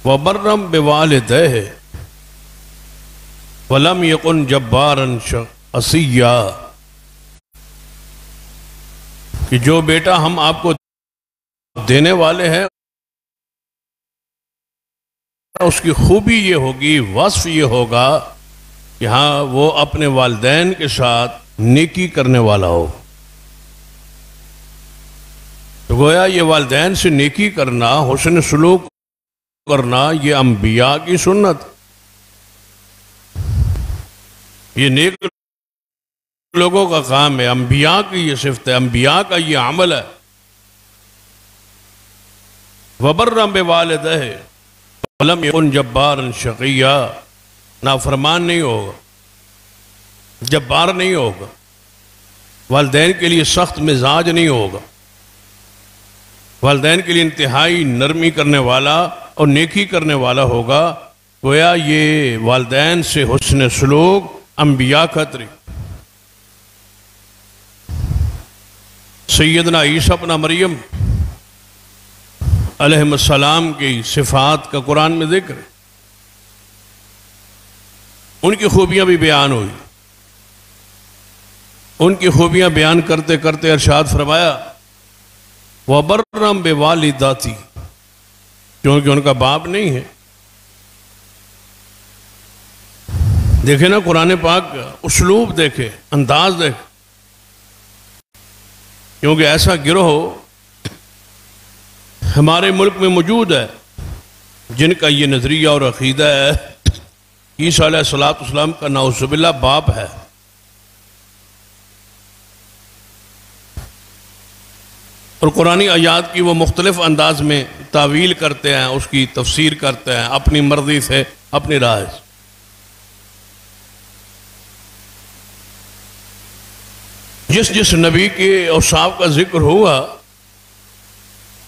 وبرم بوالدیہ ولم یکن جبارا عصیا، کہ جو بیٹا ہم آپ کو دینے والے ہیں اس کی خوبی یہ ہوگی، وصف یہ ہوگا کہ ہاں وہ اپنے والدین کے ساتھ نیکی کرنے والا ہو۔ تو گویا یہ والدین سے نیکی کرنا، حسن سلوک کرنا، یہ انبیاء کی سنت، یہ نیک لوگوں کا کام ہے، انبیاء کی یہ صفت ہے، انبیاء کا یہ عمل ہے۔ وبرم بوالدیہ ولم یکن جبارا شقیا، نافرمان نہیں ہوگا، جبار نہیں ہوگا، والدین کے لیے سخت مزاج نہیں ہوگا، والدین کے لیے انتہائی نرمی کرنے والا اور نیکی کرنے والا ہوگا۔ گویا یہ والدین سے حسن سلوک انبیاء کا طریقہ۔ سیدنا عیسیٰ ابن مریم علیہ السلام کی صفات کا قرآن میں ذکر ہے، ان کی خوبیاں بھی بیان ہوئی۔ ان کی خوبیاں بیان کرتے کرتے ارشاد فرمایا وَبَرًّا بِوَالِدَتِي، کیونکہ ان کا باپ نہیں ہے۔ دیکھیں نا قرآن پاک کا اسلوب دیکھے، انداز دیکھے، کیونکہ ایسا گروہ ہمارے ملک میں موجود ہے جن کا یہ نظریہ اور عقیدہ ہے عیسیٰ علیہ السلام کا نعوذ باللہ باپ ہے۔ اور قرآنی آیات کی وہ مختلف انداز میں تعویل کرتے ہیں، اس کی تفسیر کرتے ہیں اپنی مرضی سے، اپنی رائے سے۔ جس جس نبی کے اوصاف کا ذکر ہوا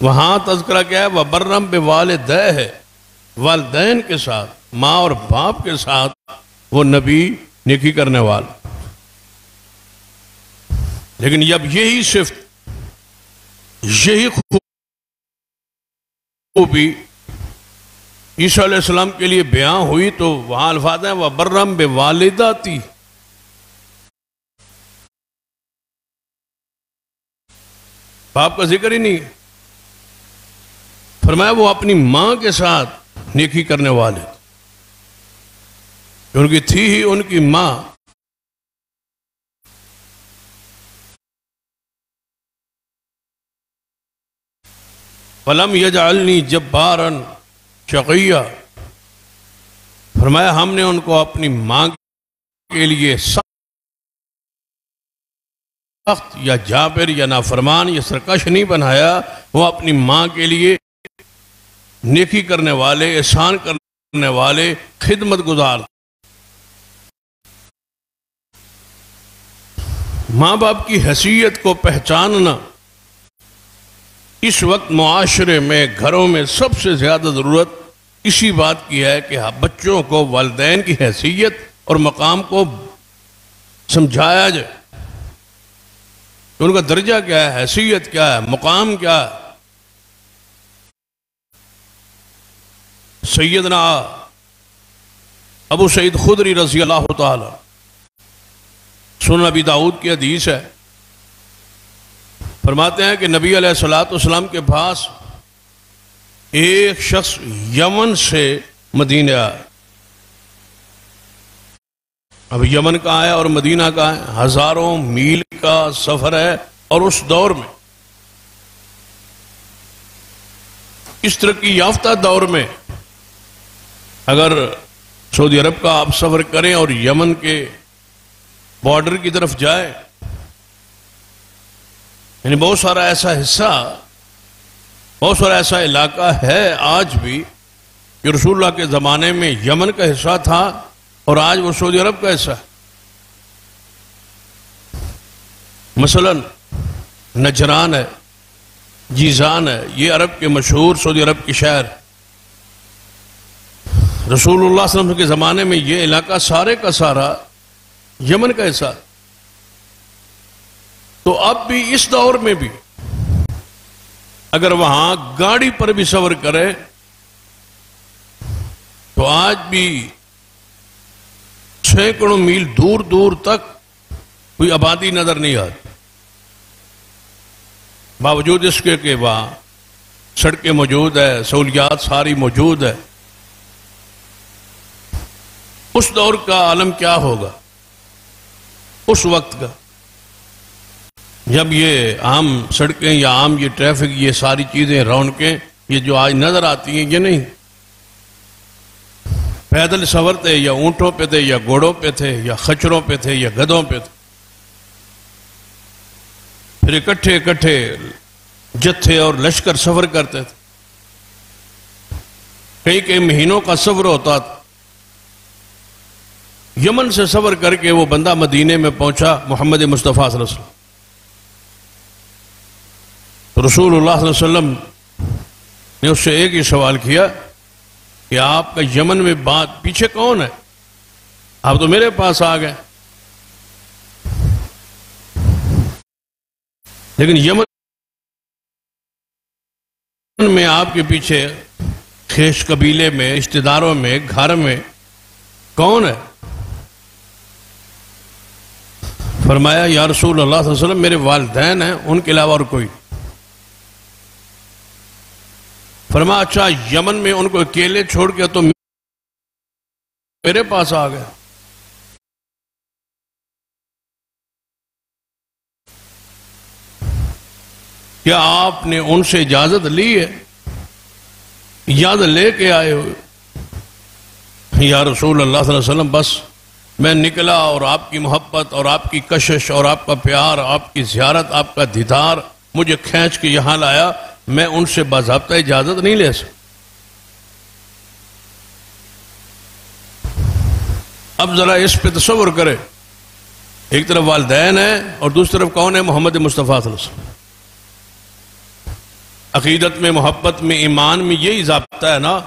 وہاں تذکرہ کیا ہے، وَبَرًّا بِوَالِدَیہ ہے، والدین کے ساتھ، ماں اور باپ کے ساتھ وہ نبی نیکی کرنے والا۔ لیکن جب یہی صفت، یہی خوبی عیسیٰ علیہ السلام کے لیے بیان ہوئی تو وہاں الفاظ ہیں وَبَرًّا بِوَالِدَتِی، باپ کا ذکر ہی نہیں، فرمایا وہ اپنی ماں کے ساتھ نیکی کرنے والے، ان کی تھی ہی ان کی ماں۔ فَلَمْ يَجْعَلْنِي جَبَّارًا شَقِيًّا، فرمایا ہم نے ان کو اپنی ماں کے لیے سخت یا جابر یا نافرمان یا سرکش نہیں بنایا، وہ اپنی ماں کے لیے نیکی کرنے والے، احسان کرنے والے، خدمت گزار۔ ماں باپ کی حیثیت کو پہچاننا اس وقت معاشرے میں، گھروں میں سب سے زیادہ ضرورت اسی بات کی ہے کہ بچوں کو والدین کی حیثیت اور مقام کو سمجھایا جائے، ان کا درجہ کیا ہے، حیثیت کیا ہے، مقام کیا ہے۔ سیدنا ابو سعید خدری رضی اللہ تعالی، سنن ابی داؤد کی حدیث ہے، فرماتے ہیں کہ نبی علیہ السلام کے پاس ایک شخص یمن سے مدینہ آیا۔ اب یمن کہاں ہے اور مدینہ کہاں ہے؟ ہزاروں میل کا سفر ہے، اور اس دور میں، اس ترقی یافتہ دور میں، اگر سعودی عرب کا آپ سفر کریں اور یمن کے بارڈر کی طرف جائے، یعنی بہت سارا ایسا حصہ، بہت سارا ایسا علاقہ ہے آج بھی کہ رسول اللہ کے زمانے میں یمن کا حصہ تھا اور آج وہ سعودی عرب کا حصہ ہے۔ مثلا نجران ہے، جیزان ہے، یہ عرب کے مشہور سعودی عرب کی شہر۔ رسول اللہ صلی اللہ علیہ وسلم کے زمانے میں یہ علاقہ سارے کا سارا یمن کا حصہ۔ تو اب بھی اس دور میں بھی اگر وہاں گاڑی پر بھی سفر کرے تو آج بھی سینکڑوں میل دور دور تک کوئی آبادی نظر نہیں آتی، باوجود اس کے کہ وہاں سڑکیں موجود ہے، سہولیات ساری موجود ہے۔ اس دور کا عالم کیا ہوگا اس وقت کا، جب یہ عام سڑکیں یا عام یہ ٹریفک، یہ ساری چیزیں، رونقیں یہ جو آج نظر آتی ہیں، یہ نہیں پیدل سفر تھے، یا اونٹوں پہ تھے، یا گھوڑوں پہ تھے، یا خچروں پہ تھے، یا گدھوں پہ تھے، پھر اکٹھے اکٹھے جتھے اور لشکر سفر کرتے تھے، کئی کئی مہینوں کا سفر ہوتا تھا۔ یمن سے سفر کر کے وہ بندہ مدینے میں پہنچا، محمد مصطفیٰ صلی اللہ علیہ وسلم، رسول اللہ صلی اللہ علیہ وسلم نے اس سے ایک ہی سوال کیا کہ آپ کا یمن میں بات پیچھے کون ہے؟ آپ تو میرے پاس آ گئے، لیکن یمن میں آپ کے پیچھے خیش قبیلے میں، رشتہ داروں میں، گھر میں کون ہے؟ فرمایا یا رسول اللہ صلی اللہ علیہ وسلم میرے والدین ہیں، ان کے علاوہ اور کوئی۔ فرمایا اچھا یمن میں ان کو اکیلے چھوڑ کے تو میرے پاس آ گئے۔ کیا آپ نے ان سے اجازت لی ہے؟ اجازت لے کے آئے ہوئے؟ یا رسول اللہ صلی اللہ علیہ وسلم بس میں نکلا اور آپ کی محبت اور آپ کی کشش اور آپ کا پیار، آپ کی زیارت، آپ کا دیدار مجھے کھینچ کے یہاں لایا، میں ان سے باضابطہ اجازت نہیں لے سکتا۔ اب ذرا اس پہ تصور کرے، ایک طرف والدین ہیں اور دوسری طرف کون ہے؟ محمد مصطفیٰ صلی اللہ علیہ وسلم۔ عقیدت میں، محبت میں، ایمان میں یہی ضابطہ ہے نا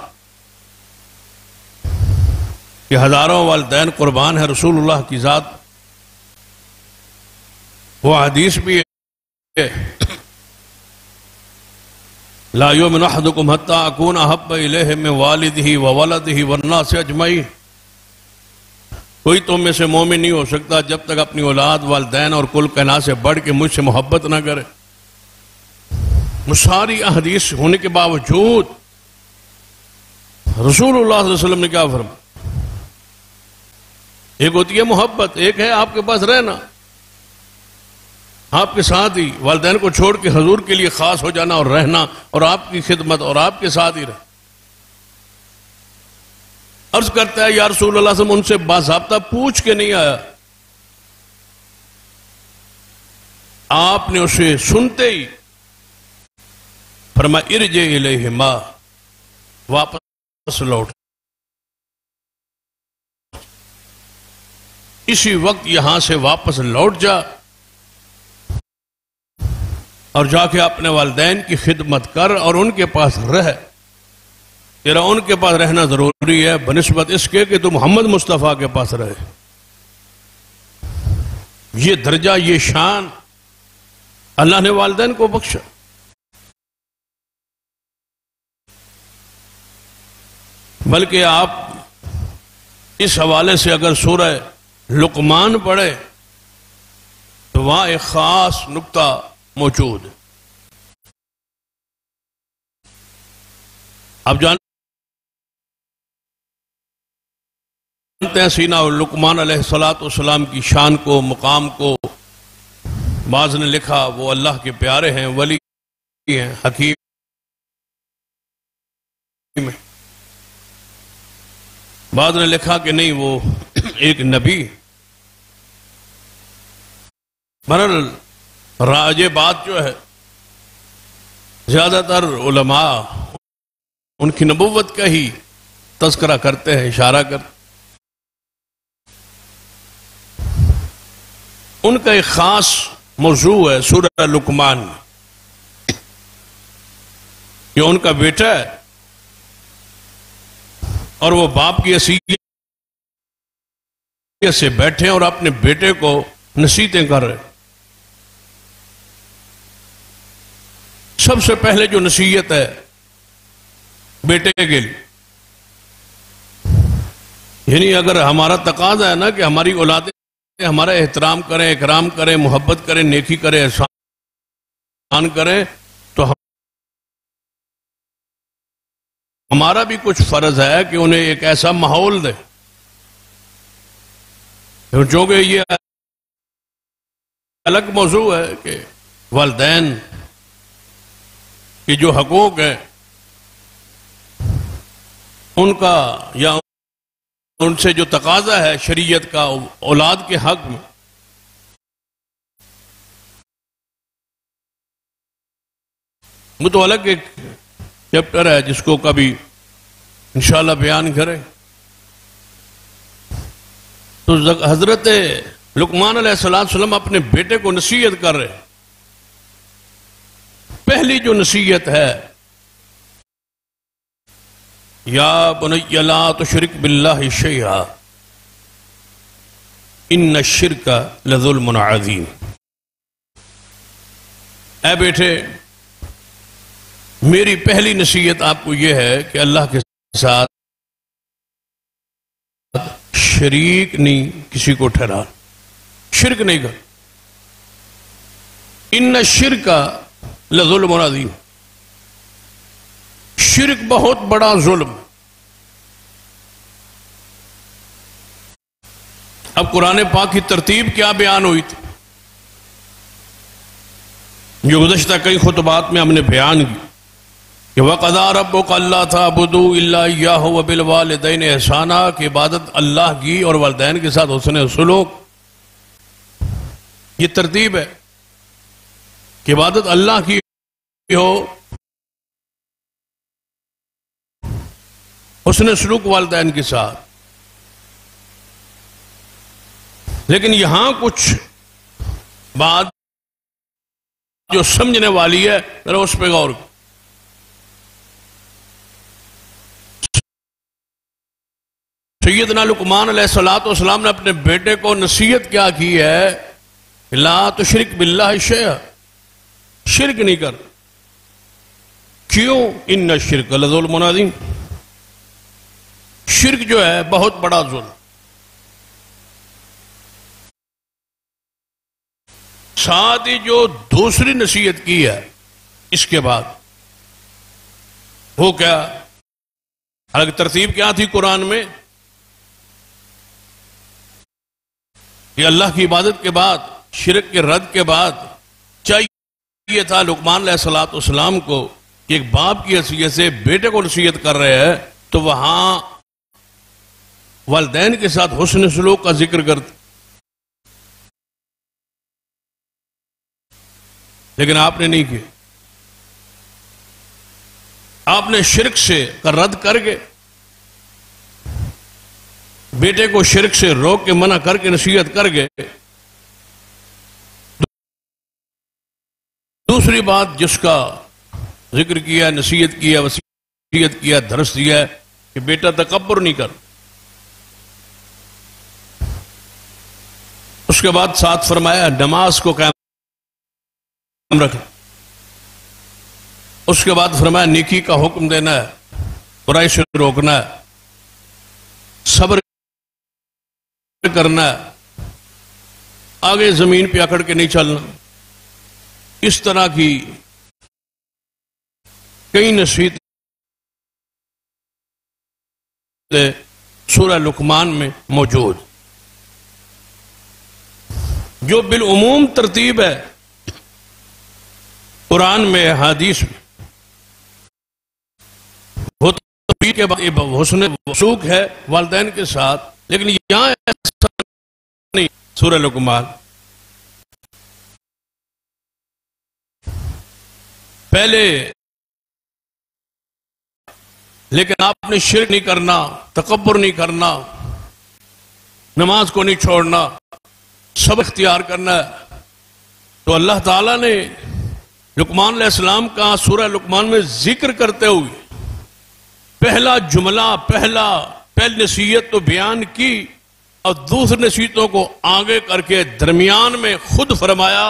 کہ ہزاروں والدین قربان ہے رسول اللہ کی ذات۔ وہ حدیث بھی ہے لا یؤمن احدکم حتی اکون احب الیہ من والدہ وولدہ والناس اجمعین، کوئی تم میں سے مومن نہیں ہو سکتا جب تک اپنی اولاد، والدین اور کل کائنات سے بڑھ کے مجھ سے محبت نہ کرے۔ وہ ساری احادیث ہونے کے باوجود رسول اللہ صلی اللہ علیہ وسلم نے کیا فرمایا؟ ایک ہوتی ہے محبت، ایک ہے آپ کے پاس رہنا، آپ کے ساتھ ہی والدین کو چھوڑ کے حضور کے لیے خاص ہو جانا اور رہنا اور آپ کی خدمت اور آپ کے ساتھ ہی رہنا۔ عرض کرتا ہے یا رسول اللہ صلی اللہ علیہ وسلم ان سے باضابطہ پوچھ کے نہیں آیا، آپ نے اسے سنتے ہی فرمایا ارجع الیہما، واپس لوٹ، اسی وقت یہاں سے واپس لوٹ جا اور جا کے اپنے والدین کی خدمت کر اور ان کے پاس رہ۔ تیرا ان کے پاس رہنا ضروری ہے بنسبت اس کے کہ تو محمد مصطفیٰ کے پاس رہے۔ یہ درجہ، یہ شان اللہ نے والدین کو بخشا۔ بلکہ آپ اس حوالے سے اگر سورہ لقمان پڑھے تو وہاں ایک خاص نکتہ موجود ہے۔ آپ جانتے ہیں سیدنا لقمان علیہ السلام کی شان کو، مقام کو بعض نے لکھا وہ اللہ کے پیارے ہیں، ولی ہیں، حکیم ہیں، بعض نے لکھا کہ نہیں وہ ایک نبی۔ بہرحال راج بات جو ہے زیادہ تر علماء ان کی نبوت کا ہی تذکرہ کرتے ہیں، اشارہ کرتے۔ ان کا ایک خاص موضوع ہے سورہ لقمان میں کہ ان کا بیٹا ہے اور وہ باپ کی حیثیت سے بیٹھے اور اپنے بیٹے کو نصیحتیں کر رہے۔ سب سے پہلے جو نصیحت ہے بیٹے کے لیے یعنی اگر ہمارا تقاضا ہے نا کہ ہماری اولادیں ہمارا احترام کریں، اکرام کریں، محبت کریں، نیکی کریں، احسان کریں، تو ہمارا بھی کچھ فرض ہے کہ انہیں ایک ایسا ماحول دے. چونکہ یہ الگ موضوع ہے کہ والدین کی جو حقوق ہیں ان کا یا ان سے جو تقاضا ہے شریعت کا اولاد کے حق میں، وہ تو الگ ایک چیپٹر ہے جس کو کبھی انشاءاللہ بیان کریں. تو حضرت لقمان علیہ السلام اپنے بیٹے کو نصیحت کر رہے. پہلی جو نصیحت ہے، یا بنی لا تشرک باللہ شیئا ان الشرک لظلم عظیم. اے بیٹے، میری پہلی نصیحت آپ کو یہ ہے کہ اللہ کے ساتھ شریک نہیں کسی کو ٹھہرا، شرک نہیں کر. ان الشرک لظلم عظیم، شرک بہت بڑا ظلم. اب قرآن پاک کی ترتیب کیا بیان ہوئی تھی جو گزشتہ کئی خطبات میں ہم نے بیان کی کہ وَقَضَىٰ رَبُّكَ أَلَّا تَعْبُدُوا إِلَّا إِيَّاهُ وَبِالْوَالِدَيْنِ إِحْسَانًا، کہ عبادت اللہ کی اور والدین کے ساتھ حسن سلوک. یہ ترتیب ہے کہ عبادت اللہ کی ہو، حسن سلوک والدین کے ساتھ. لیکن یہاں کچھ بات جو سمجھنے والی ہے، ذرا اس پہ غور کرو. سیدنا لقمان علیہ السلام نے اپنے بیٹے کو نصیحت کیا کی ہے؟ لا تشرک باللہ شیئا، شرک نہیں کر. کیوں؟ ان الشرک لظلم عظیم، شرک جو ہے بہت بڑا ظلم. ساتھ ہی جو دوسری نصیحت کی ہے اس کے بعد وہ کیا؟ حالانکہ ترتیب کیا تھی قرآن میں کہ اللہ کی عبادت کے بعد، شرک کے رد کے بعد چاہیے تھا لقمان علیہ السلام کو کہ ایک باپ کی حیثیت سے بیٹے کو نصیحت کر رہے ہیں تو وہاں والدین کے ساتھ حسن سلوک کا ذکر کرتے. لیکن آپ نے نہیں کیا. آپ نے شرک سے رد کر کے بیٹے کو شرک سے روک کے منع کر کے نصیحت کر گئے. دوسری بات جس کا ذکر کیا، نصیحت کیا، وصیت کیا، درس دیا ہے کہ بیٹا تکبر نہیں کر. اس کے بعد ساتھ فرمایا نماز کو قائم رکھ. اس کے بعد فرمایا نیکی کا حکم دینا ہے، برائی سے روکنا ہے، صبر کرنا ہے، آگے زمین پہ اکڑ کے نہیں چلنا. اس طرح کی کئی نصیحتیں سورہ لقمان میں موجود. جو بالعموم ترتیب ہے قرآن میں، حدیث میں، وہ ترتیب کے بعد حسن سلوک ہے والدین کے ساتھ. لیکن یہاں ایسا نہیں. سورہ لقمان پہلے، لیکن آپ نے شرک نہیں کرنا، تکبر نہیں کرنا، نماز کو نہیں چھوڑنا، سب اختیار کرنا ہے. تو اللہ تعالیٰ نے لقمان علیہ السلام کا سورہ لقمان میں ذکر کرتے ہوئے پہلا جملہ، پہلی نصیحت تو بیان کی اور دوسری نصیحتوں کو آگے کر کے درمیان میں خود فرمایا.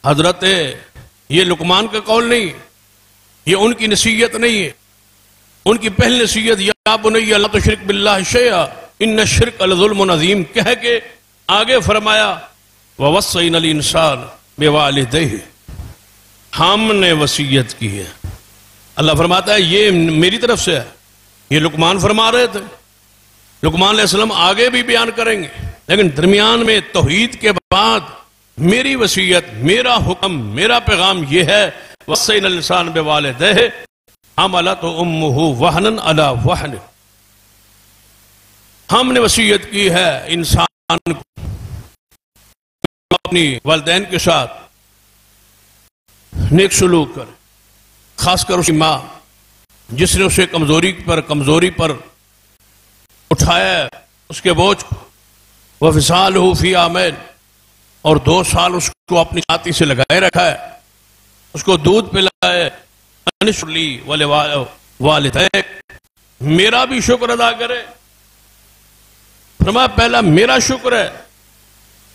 حضرت یہ لقمان کا قول نہیں، یہ ان کی نصیحت نہیں ہے. ان کی پہلی نصیحت یا بنی لا تشرک باللہ شیئا، ان الشرک لظلم عظیم کہہ کے آگے فرمایا ووصینا الانسان بوالدیہ، ہم نے وصیت کی ہے۔ اللہ فرماتا ہے یہ میری طرف سے ہے، یہ لقمان فرما رہے تھے، لقمان علیہ السلام آگے بھی بیان کریں گے، لیکن درمیان میں توحید کے بعد میری وصیت، میرا حکم، میرا پیغام یہ ہے وصینا الانسان بوالدیہ حملتہ امہ وہنا علی وہن، ہم نے وصیت کی ہے انسان کو اپنی والدین کے ساتھ نیک سلوک کر، خاص کر اس کی ماں جس نے اسے کمزوری پر اٹھایا ہے اس کے بوجھ کو، وفصالہ فی عامین، اور 2 سال اس کو اپنی چھاتی سے لگائے رکھا ہے، اس کو دودھ پلائے، انشکر لی ولوالدیک، میرا بھی شکر ادا کرے۔ فرمایا پہلا میرا شکر ہے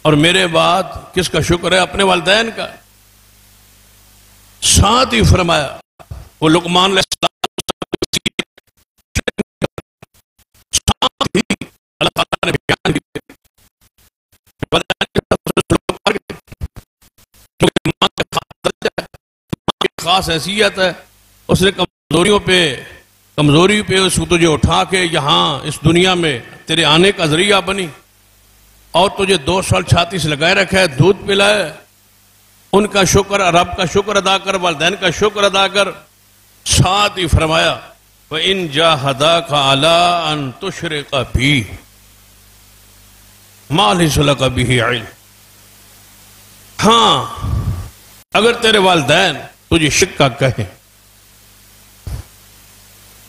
اور میرے بعد کس کا شکر ہے؟ اپنے والدین کا۔ ساتھ ہی فرمایا وہ لقمان علیہ السلام ساتھ ہی اللہ تعالیٰ نے بیان کیا خاص حیثیت ہے، اس نے کمزوری پہ اس کو تجھے اٹھا کے یہاں اس دنیا میں تیرے آنے کا ذریعہ بنی، اور تجھے 2 سال چھاتی سے لگائے رکھا ہے، دودھ پلائے، ان کا شکر، رب کا شکر ادا کر، والدین کا شکر ادا کر۔ ساتھ ہی فرمایا وَإِن جَاهَدَاكَ عَلَىٰ أَن تُشْرِكَ بِي مَا لَيْسَ لَكَ بِهِ عِلْمٌ، ہاں اگر تیرے والدین تجھے شرک کا کہیں،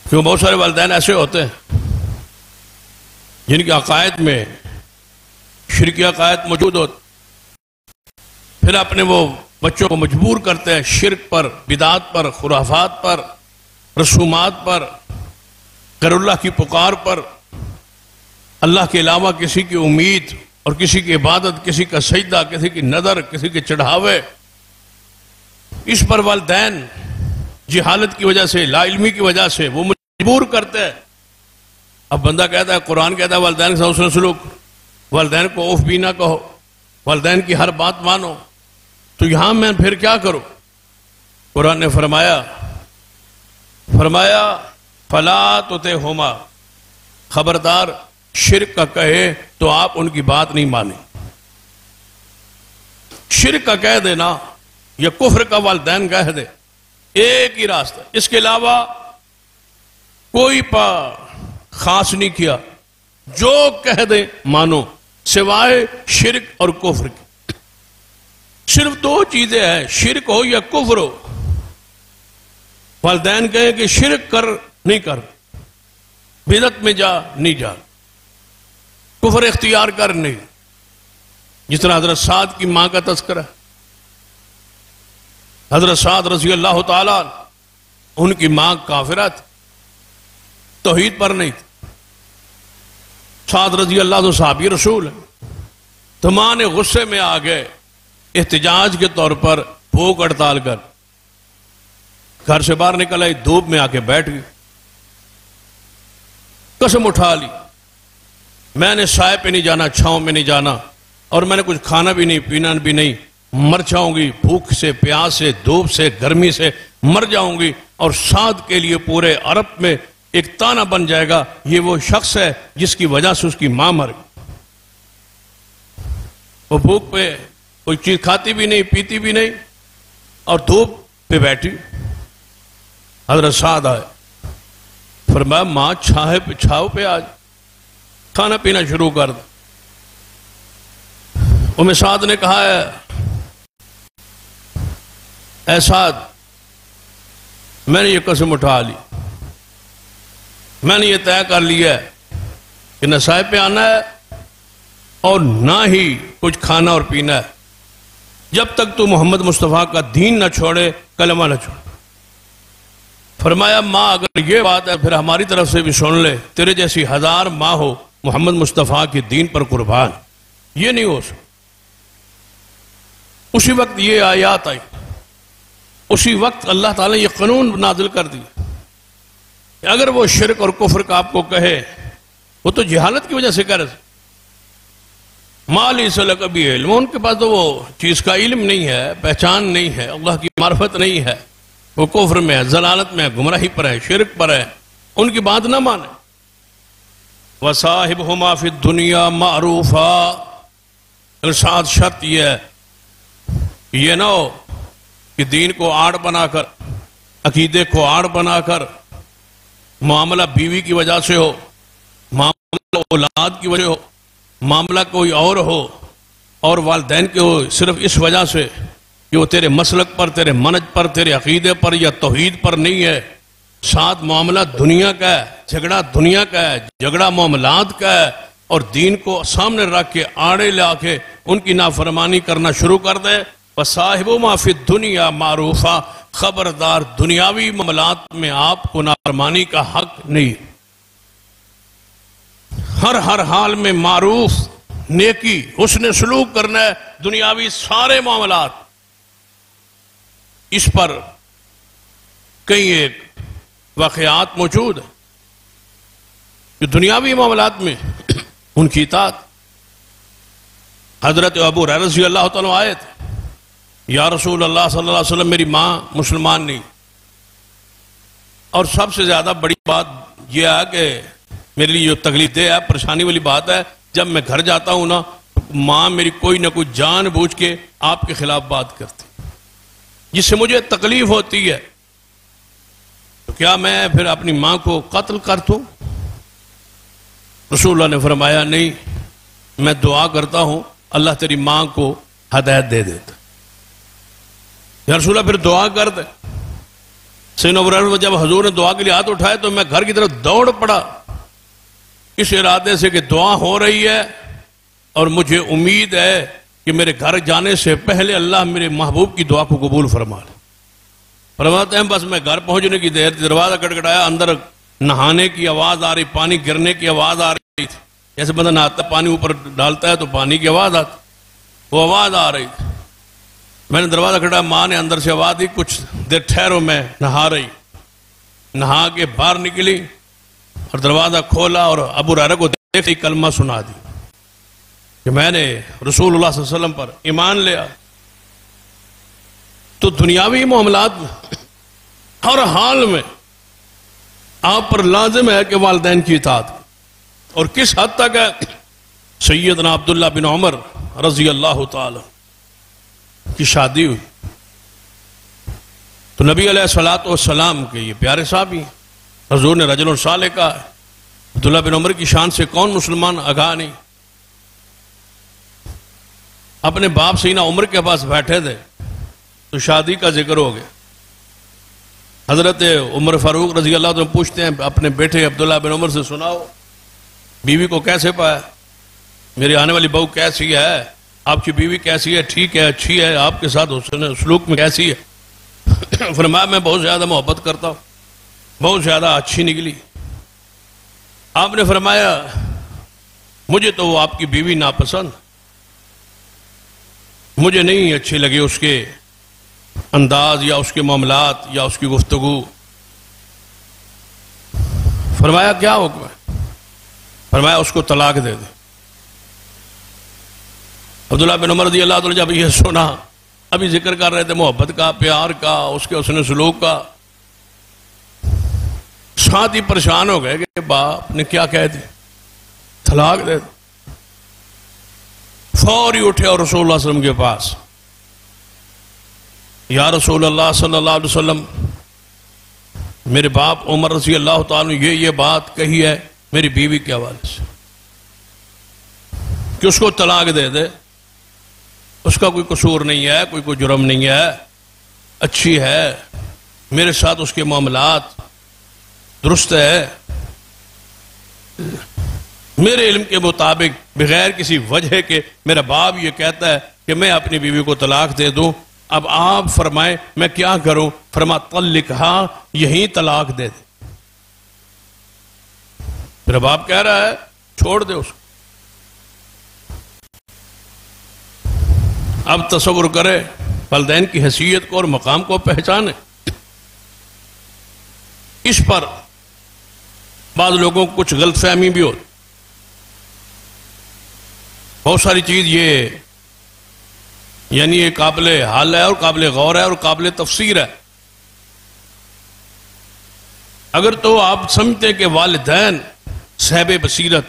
کیوں بہت سارے والدین ایسے ہوتے ہیں جن کے عقائد میں شرکی عقائد موجود ہوتے، پھر اپنے وہ بچوں کو مجبور کرتے ہیں شرک پر، بدعات پر، خرافات پر، رسومات پر، غیر اللہ کی پکار پر، اللہ کے علاوہ کسی کی امید اور کسی کی عبادت، کسی کا سجدہ، کسی کی نظر، کسی کے چڑھاوے، اس پر والدین جہالت کی وجہ سے، لا علمی کی وجہ سے وہ مجبور کرتے ہیں۔ اب بندہ کہتا ہے، قرآن کہتا ہے والدین کے ساتھ حسن سلوک، والدین کو اوف بھی نہ کہو، والدین کی ہر بات مانو، تو یہاں میں پھر کیا کروں؟ قرآن نے فرمایا فلا تطعہما، خبردار شرک کا کہے تو آپ ان کی بات نہیں مانیں۔ شرک کا کہہ دینا یا کفر کا والدین کہہ دے، ایک ہی راستہ، اس کے علاوہ کوئی خاص نہیں کیا، جو کہہ دے مانو، سوائے شرک اور کفر کی۔ صرف 2 چیزیں ہیں، شرک ہو یا کفر ہو۔ والدین کہیں کہ شرک کر نہیں کر، بدعت میں جا نہیں جا، کفر اختیار کر نہیں، جس طرح حضرت سعد کی ماں کا تذکرہ، حضرت سعد رضی اللہ تعالیٰ ان کی ماں کافرہ تھی، توحید پر نہیں تھی۔ سعد رضی اللہ عنہ صحابی رسول ہے، تو ماں نے غصے میں آ گئے، احتجاج کے طور پر بھوک ہڑتال کر گھر سے باہر نکل آئی، دھوپ میں آ کے بیٹھ گئی، قسم اٹھا لی میں نے سائے پہ نہیں جانا، چھاؤں میں نہیں جانا، اور میں نے کچھ کھانا بھی نہیں، پینا بھی نہیں، مر جاؤں گی بھوک سے، پیاس سے، دھوپ سے، گرمی سے مر جاؤں گی، اور سعد کے لیے پورے عرب میں ایک تانا بن جائے گا، یہ وہ شخص ہے جس کی وجہ سے اس کی ماں مر گئی۔ وہ بھوک پہ کوئی چیز کھاتی بھی نہیں، پیتی بھی نہیں، اور دھوپ پہ بیٹھی۔ حضرت سعد آئے، فرمایا ماں چھاؤ پہ آج کھانا پینا شروع کر دے۔ ام سعد نے کہا ہے، اے سعد، میں نے یہ قسم اٹھا لی، میں نے یہ طے کر لیا ہے کہ نہ سائے پہ آنا ہے اور نہ ہی کچھ کھانا اور پینا ہے، جب تک تو محمد مصطفیٰ کا دین نہ چھوڑے، کلمہ نہ چھوڑے۔ فرمایا ماں اگر یہ بات ہے پھر ہماری طرف سے بھی سن لے، تیرے جیسی 1000 ماں ہو محمد مصطفیٰ کے دین پر قربان، یہ نہیں ہو سکتا۔ اسی وقت یہ آیات آئی، اسی وقت اللہ تعالیٰ نے یہ قانون نازل کر دیا، اگر وہ شرک اور کفر کا آپ کو کہے وہ تو جہالت کی وجہ سے کر رہے، مالی صلح کبھی علم، ان کے پاس تو وہ چیز کا علم نہیں ہے، پہچان نہیں ہے، اللہ کی معرفت نہیں ہے، وہ کفر میں ہے، ضلالت میں ہے، گمراہی پر ہے، شرک پر ہے، ان کی بات نہ مانے۔ وَصَاحِبْهُمَا فِي الدُّنْيَا مَعْرُوفًا، ارشاد شرط یہ نہ ہو کہ دین کو آڑ بنا کر، عقیدے کو آڑ بنا کر معاملہ بیوی کی وجہ سے ہو، معاملہ اولاد کی وجہ ہو، معاملہ کوئی اور ہو، اور والدین کے ہو صرف اس وجہ سے کہ وہ تیرے مسلک پر، تیرے منج پر، تیرے عقیدے پر یا توحید پر نہیں ہے، ساتھ معاملہ دنیا کا ہے، جھگڑا دنیا کا ہے، جھگڑا معاملات کا ہے، اور دین کو سامنے رکھ کے آڑے لا کے ان کی نافرمانی کرنا شروع کر دے۔ وَصَاحِبُهُمَا فِي الدُّنْيَا مَعْرُوفًا، خبردار دنیاوی معاملات میں آپ کو نافرمانی کا حق نہیں، ہر حال میں معروف، نیکی، حسن سلوک کرنا ہے، دنیاوی سارے معاملات۔ اس پر کئی ایک واقعات موجود ہیں کہ دنیاوی معاملات میں ان کی اطاعت۔ حضرت ابو ہریرہ رضی اللہ تعالیٰ آئے تھے، یا رسول اللہ صلی اللہ علیہ وسلم میری ماں مسلمان نہیں، اور سب سے زیادہ بڑی بات یہ ہے کہ میرے لیے جو تکلیف دہ ہے، پریشانی والی بات ہے، جب میں گھر جاتا ہوں نا، ماں میری کوئی نہ کوئی جان بوجھ کے آپ کے خلاف بات کرتی، جس سے مجھے تکلیف ہوتی ہے، تو کیا میں پھر اپنی ماں کو قتل کر دوں؟ رسول اللہ نے فرمایا نہیں، میں دعا کرتا ہوں اللہ تیری ماں کو ہدایت دے دیتا۔ یا رسول اللہ پھر دعا کر دے۔ سیدنا ابو ہریرہ جب حضور نے دعا کے لیے ہاتھ اٹھائے تو میں گھر کی طرف دوڑ پڑا، اس ارادے سے کہ دعا ہو رہی ہے اور مجھے امید ہے کہ میرے گھر جانے سے پہلے اللہ میرے محبوب کی دعا کو قبول فرما لے۔ فرماتے ہیں بس میں گھر پہنچنے کی دیر، دروازہ کٹکھٹایا، اندر نہانے کی آواز آ رہی، پانی گرنے کی آواز آ رہی تھی، جیسے بندہ نہاتا پانی اوپر ڈالتا ہے تو پانی کی آواز آتی، وہ آواز آ رہی تھی۔ میں نے دروازہ کھٹایا، ماں نے اندر سے آواز دی کچھ دیر ٹھہرو، میں نہا رہی، نہا کے باہر نکلی اور دروازہ کھولا اور ابو ہریرہ کو دیکھتے کلمہ سنا دی کہ میں نے رسول اللہ صلی اللہ علیہ وسلم پر ایمان لیا۔ تو دنیاوی معاملات میں ہر حال میں آپ پر لازم ہے کہ والدین کی اطاعت، اور کس حد تک ہے؟ سیدنا عبداللہ بن عمر رضی اللہ تعالی کی شادی ہوئی تو نبی علیہ الصلوۃ والسلام کے یہ پیارے صحابی ہیں، حضور نے رجل صالح کہا ہے، عبداللہ بن عمر کی شان سے کون مسلمان آگاہ نہیں۔ اپنے باپ سیدنا عمر کے پاس بیٹھے تھے تو شادی کا ذکر ہو گیا۔ حضرت عمر فاروق رضی اللہ عنہ پوچھتے ہیں اپنے بیٹے عبداللہ بن عمر سے، سناؤ بیوی کو کیسے پایا، میری آنے والی بہو کیسی ہے، آپ کی بیوی کیسی ہے، ٹھیک ہے، اچھی ہے، آپ کے ساتھ حسن سلوک میں کیسی ہے؟ فرمایا میں بہت زیادہ محبت کرتا ہوں، بہت زیادہ اچھی نکلی۔ آپ نے فرمایا مجھے تو وہ آپ کی بیوی ناپسند، مجھے نہیں اچھی لگی اس کے انداز یا اس کے معاملات یا اس کی گفتگو۔ فرمایا کیا حکم ہے؟ فرمایا اس کو طلاق دے دے۔ عبداللہ بن عمر رضی اللہ عنہ جب یہ سنا، ابھی ذکر کر رہے تھے محبت کا، پیار کا، اس کے حسن سلوک کا، ساتھ ہی پریشان ہو گئے کہ باپ نے کیا کہہ دی، طلاق دے دے۔ فوری اٹھے اور رسول اللہ صلی اللہ علیہ وسلم کے پاس، یا رسول اللہ صلی اللہ علیہ وسلم، میرے باپ عمر رضی اللہ تعالیٰ نے یہ بات کہی ہے میری بیوی کے حوالے سے کہ اس کو طلاق دے دے، اس کا کوئی قصور نہیں ہے، کوئی جرم نہیں ہے، اچھی ہے، میرے ساتھ اس کے معاملات درست ہے، میرے علم کے مطابق بغیر کسی وجہ کے میرا باپ یہ کہتا ہے کہ میں اپنی بیوی کو طلاق دے دوں، اب آپ فرمائیں میں کیا کروں؟ فرما طلقھا، یہیں طلاق دے دے۔ میرا باپ کہہ رہا ہے چھوڑ دے اس کو۔ اب تصور کرے والدین کی حیثیت کو اور مقام کو پہچانے۔ اس پر بعض لوگوں کو کچھ غلط فہمی بھی ہوتی، بہت ساری چیز یہ یعنی یہ قابل حل ہے اور قابل غور ہے اور قابل تفسیر ہے. اگر تو آپ سمجھتے ہیں کہ والدین صاحب بصیرت،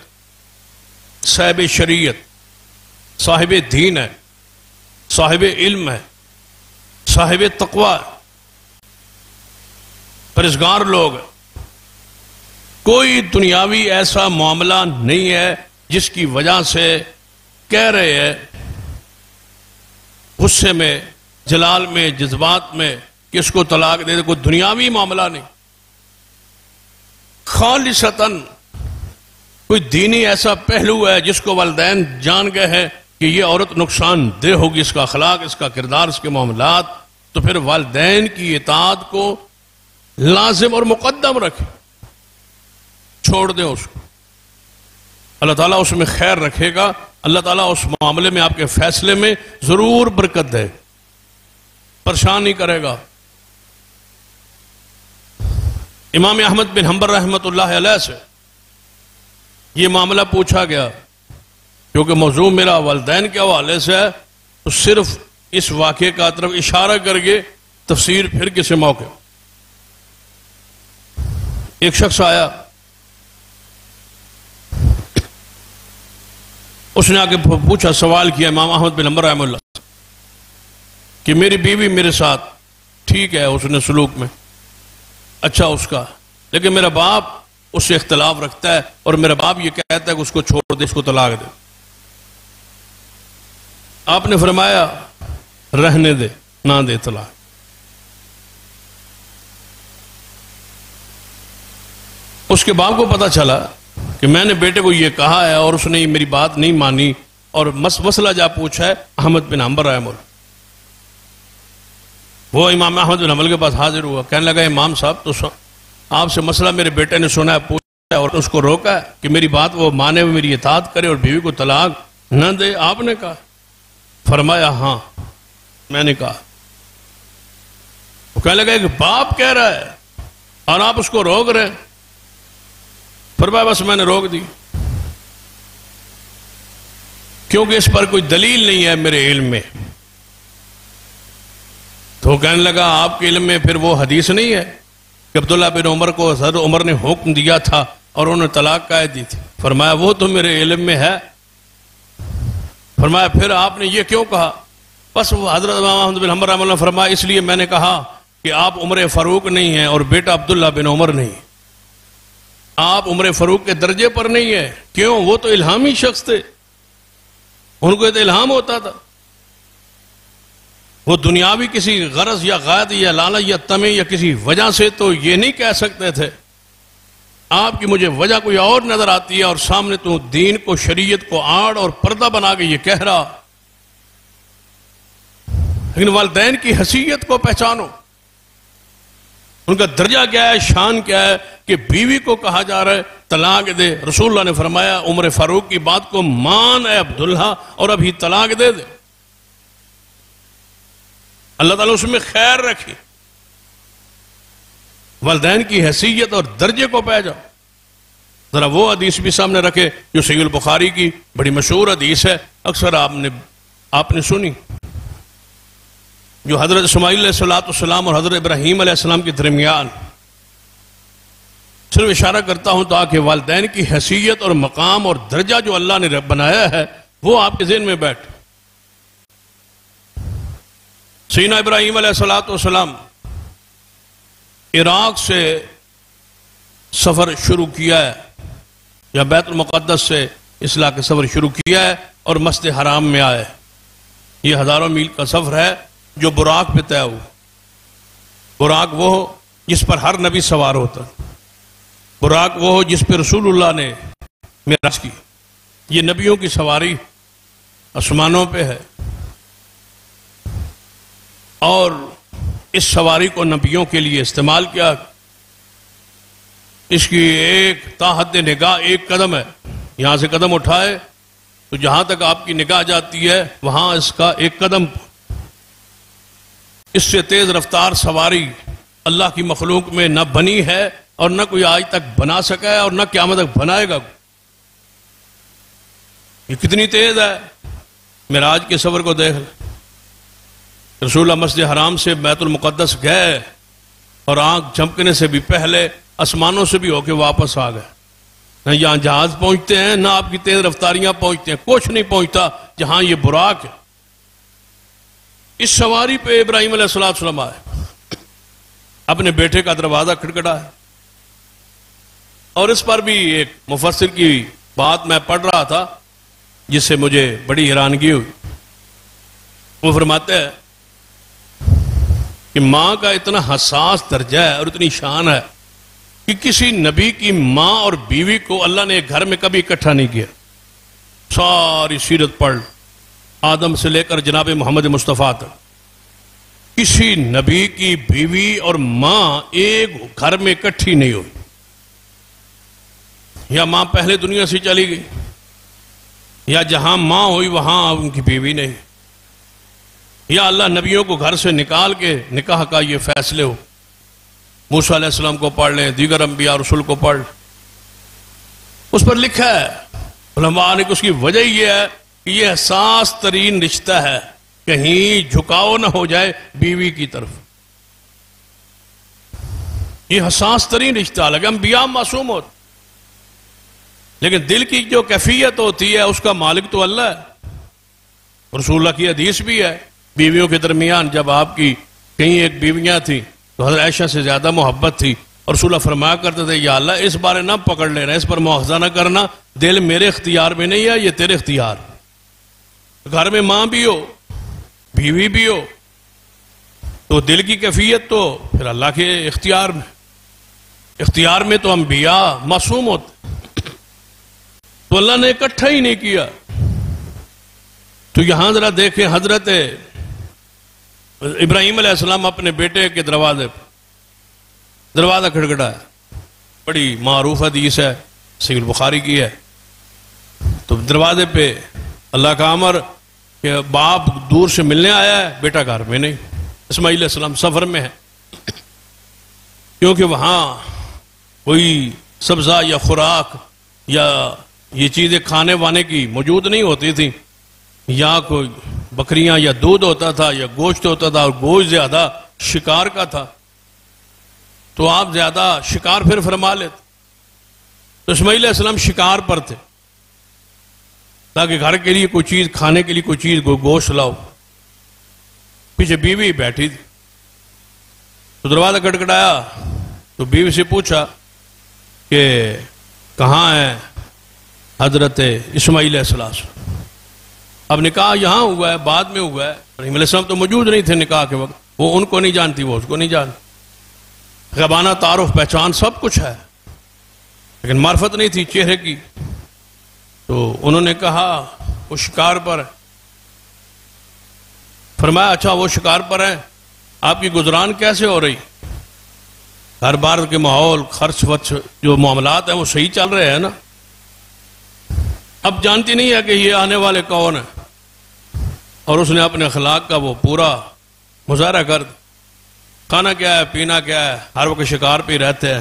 صاحب شریعت، صاحب دین ہے، صاحب علم ہے، صاحب تقوی، پرہیزگار لوگ ہیں، کوئی دنیاوی ایسا معاملہ نہیں ہے جس کی وجہ سے کہہ رہے ہیں غصے میں، جلال میں، جذبات میں کہ اس کو طلاق دے دے. کوئی دنیاوی معاملہ نہیں. خالصتاً کوئی دینی ایسا پہلو ہے جس کو والدین جان گئے ہیں کہ یہ عورت نقصان دہ ہوگی، اس کا اخلاق، اس کا کردار، اس کے معاملات، تو پھر والدین کی اطاعت کو لازم اور مقدم رکھیں، چھوڑ دیں اس کو. اللہ تعالیٰ اس میں خیر رکھے گا. اللہ تعالیٰ اس معاملے میں آپ کے فیصلے میں ضرور برکت دے، پریشان نہیں کرے گا. امام احمد بن حنبل رحمۃ اللہ علیہ سے یہ معاملہ پوچھا گیا، کیونکہ موضوع میرا والدین کے حوالے سے ہے تو صرف اس واقعے کا طرف اشارہ کر کے تفسیر پھر کسی موقع. ایک شخص آیا، اس نے آگے پوچھا، سوال کیا امام احمد بن حنبل رحمہ اللہ کہ میری بیوی میرے ساتھ ٹھیک ہے، اس نے سلوک میں اچھا اس کا، لیکن میرا باپ اس سے اختلاف رکھتا ہے اور میرا باپ یہ کہتا ہے کہ اس کو چھوڑ دے، اس کو طلاق دے. آپ نے فرمایا رہنے دے، نہ دے طلاق. اس کے باپ کو پتا چلا کہ میں نے بیٹے کو یہ کہا ہے اور اس نے میری بات نہیں مانی، اور مسئلہ جا پوچھا ہے احمد بن حنبل رحمہ اللہ. وہ امام احمد بن حنبل کے پاس حاضر ہوا، کہنے لگا امام صاحب تو آپ سے مسئلہ میرے بیٹے نے سنا ہے، پوچھا ہے اور اس کو روکا ہے کہ میری بات وہ مانے، میری اطاعت کرے اور بیوی کو طلاق نہ دے. آپ نے کہا؟ فرمایا ہاں میں نے کہا. وہ کہنے لگا کہ باپ کہہ رہا ہے اور آپ اس کو روک رہے ہیں. فرمایا بس میں نے روک دی کیونکہ اس پر کوئی دلیل نہیں ہے میرے علم میں. تو کہنے لگا آپ کے علم میں پھر وہ حدیث نہیں ہے کہ عبداللہ بن عمر کو حضرت عمر نے حکم دیا تھا اور انہوں نے طلاق قائد دی تھی؟ فرمایا وہ تو میرے علم میں ہے. فرمایا پھر آپ نے یہ کیوں کہا؟ بس وہ حضرت امام احمد بن حنبل رحمہ اللہ فرمایا اس لیے میں نے کہا کہ آپ عمر فاروق نہیں ہیں اور بیٹا عبداللہ بن عمر نہیں، آپ عمر فاروق کے درجے پر نہیں ہیں. کیوں؟ وہ تو الہامی شخص تھے، ان کو تو الہام ہوتا تھا. وہ دنیاوی کسی غرض یا غائد یا لالچ یا طمع یا کسی وجہ سے تو یہ نہیں کہہ سکتے تھے. آپ کی مجھے وجہ کوئی اور نظر آتی ہے اور سامنے تو دین کو، شریعت کو آڑ اور پردہ بنا کے یہ کہہ رہا. لیکن والدین کی حیثیت کو پہچانو، ان کا درجہ کیا ہے، شان کیا ہے کہ بیوی کو کہا جا رہا ہے طلاق دے. رسول اللہ نے فرمایا عمر فاروق کی بات کو مان اے عبداللہ اور ابھی طلاق دے دے. اللہ تعالیٰ اس میں خیر رکھی. والدین کی حیثیت اور درجے کو پہ جاؤ. ذرا وہ حدیث بھی سامنے رکھے جو صحیح البخاری کی بڑی مشہور حدیث ہے، اکثر آپ نے سنی، جو حضرت اسماعیل علیہ السلام اور حضرت ابراہیم علیہ السلام کے درمیان. صرف اشارہ کرتا ہوں تاکہ والدین کی حیثیت اور مقام اور درجہ جو اللہ نے بنایا ہے وہ آپ کے ذہن میں بیٹھے. سیدنا ابراہیم علیہ السلام عراق سے سفر شروع کیا ہے، یا بیت المقدس سے اصلاح کے سفر شروع کیا ہے اور مسجد حرام میں آئے. یہ ہزاروں میل کا سفر ہے جو براق پہ طے ہو. براق وہ ہو جس پر ہر نبی سوار ہوتا، براق وہ ہو جس پہ رسول اللہ نے معراج کی. یہ نبیوں کی سواری آسمانوں پہ ہے، اور اس سواری کو نبیوں کے لیے استعمال کیا. اس کی ایک تاحد نگاہ ایک قدم ہے. یہاں سے قدم اٹھائے تو جہاں تک آپ کی نگاہ جاتی ہے وہاں اس کا ایک قدم. اس سے تیز رفتار سواری اللہ کی مخلوق میں نہ بنی ہے اور نہ کوئی آج تک بنا سکا ہے اور نہ قیامت تک بنائے گا. یہ کتنی تیز ہے. معراج کے سفر کو دیکھ. رسول اللہ مسجد حرام سے بیت المقدس گئے اور آنکھ جھپکنے سے بھی پہلے آسمانوں سے بھی ہو کے واپس آ گئے. نہ یہاں جہاز پہنچتے ہیں نہ آپ کی تیز رفتاریاں پہنچتے ہیں، کچھ نہیں پہنچتا جہاں یہ براق ہے. اس سواری پہ ابراہیم علیہ السلام آئے، اپنے بیٹے کا دروازہ کھٹکھٹایا. اور اس پر بھی ایک مفسر کی بات میں پڑھ رہا تھا جس سے مجھے بڑی حیرانگی ہوئی. وہ فرماتے ہیں کہ ماں کا اتنا حساس درجہ ہے اور اتنی شان ہے کہ کسی نبی کی ماں اور بیوی کو اللہ نے ایک گھر میں کبھی اکٹھا نہیں کیا. ساری سیرت پڑھ، آدم سے لے کر جناب محمد مصطفیٰ تک کسی نبی کی بیوی اور ماں ایک گھر میں اکٹھی نہیں ہوئی. یا ماں پہلے دنیا سے چلی گئی، یا جہاں ماں ہوئی وہاں ان کی بیوی نہیں، یا اللہ نبیوں کو گھر سے نکال کے نکاح کا یہ فیصلے ہو. موسیٰ علیہ السلام کو پڑھ لیں، دیگر انبیاء رسول کو پڑھ لیں، اس پر لکھا ہے علماء نے کہ اس کی وجہ یہ ہے کہ یہ حساس ترین رشتہ ہے، کہیں جھکاؤ نہ ہو جائے بیوی کی طرف. یہ حساس ترین رشتہ، لگے انبیاء معصوم ہوتے لیکن دل کی جو کیفیت ہوتی ہے اس کا مالک تو اللہ ہے. رسول اللہ کی حدیث بھی ہے، بیویوں کے درمیان جب آپ کی کہیں ایک بیویاں تھیں تو حضرت عائشہ سے زیادہ محبت تھی، اور رسول اللہ فرمایا کرتے تھے یا اللہ اس بارے نہ پکڑ لینا، اس پر مواخذہ نہ کرنا، دل میرے اختیار میں نہیں ہے، یہ تیرے اختیار. گھر میں ماں بھی ہو بیوی بھی ہو تو دل کی کیفیت تو پھر اللہ کے اختیار میں. اختیار میں تو انبیاء معصوم ہوتے تو اللہ نے اکٹھا ہی نہیں کیا. تو یہاں ذرا دیکھیں حضرت ابراہیم علیہ السلام اپنے بیٹے کے دروازہ کھٹکھٹایا. بڑی معروف حدیث ہے، صحیح البخاری کی ہے. تو دروازے پہ اللہ کا امر کہ باپ دور سے ملنے آیا ہے، بیٹا گھر میں نہیں. اسماعیل علیہ السلام سفر میں ہے کیونکہ وہاں کوئی سبزہ یا خوراک یا یہ چیزیں کھانے وانے کی موجود نہیں ہوتی تھی. یا کوئی بکریاں یا دودھ ہوتا تھا یا گوشت ہوتا تھا، اور گوشت زیادہ شکار کا تھا تو آپ زیادہ شکار پھر فرما لیتے. تو اسماعیل علیہ السلام شکار پر تھے تاکہ گھر کے لیے کوئی چیز، کھانے کے لیے کوئی چیز، کوئی گوشت لاؤ. پیچھے بیوی بیٹھی تھی تو دروازہ کھٹکھٹایا تو بیوی سے پوچھا کہ کہاں ہے حضرت اسماعیل علیہ السلام. اب نکاح یہاں ہوا ہے، بعد میں ہوا ہے. ابراہیم علیہ السلام تو موجود نہیں تھے نکاح کے وقت، وہ ان کو نہیں جانتی، وہ اس کو نہیں جانتی. غیبانہ تعارف، پہچان سب کچھ ہے لیکن معرفت نہیں تھی چہرے کی. تو انہوں نے کہا وہ شکار پر ہے. فرمایا اچھا وہ شکار پر ہے، آپ کی گزران کیسے ہو رہی؟ ہر بار کے ماحول، خرچ ورچ جو معاملات ہیں وہ صحیح چل رہے ہیں نا؟ اب جانتی نہیں ہے کہ یہ آنے والے کون ہیں، اور اس نے اپنے اخلاق کا وہ پورا مظاہرہ کر دیا. کھانا کیا ہے، پینا کیا ہے، ہر وقت شکار پہ رہتے ہیں.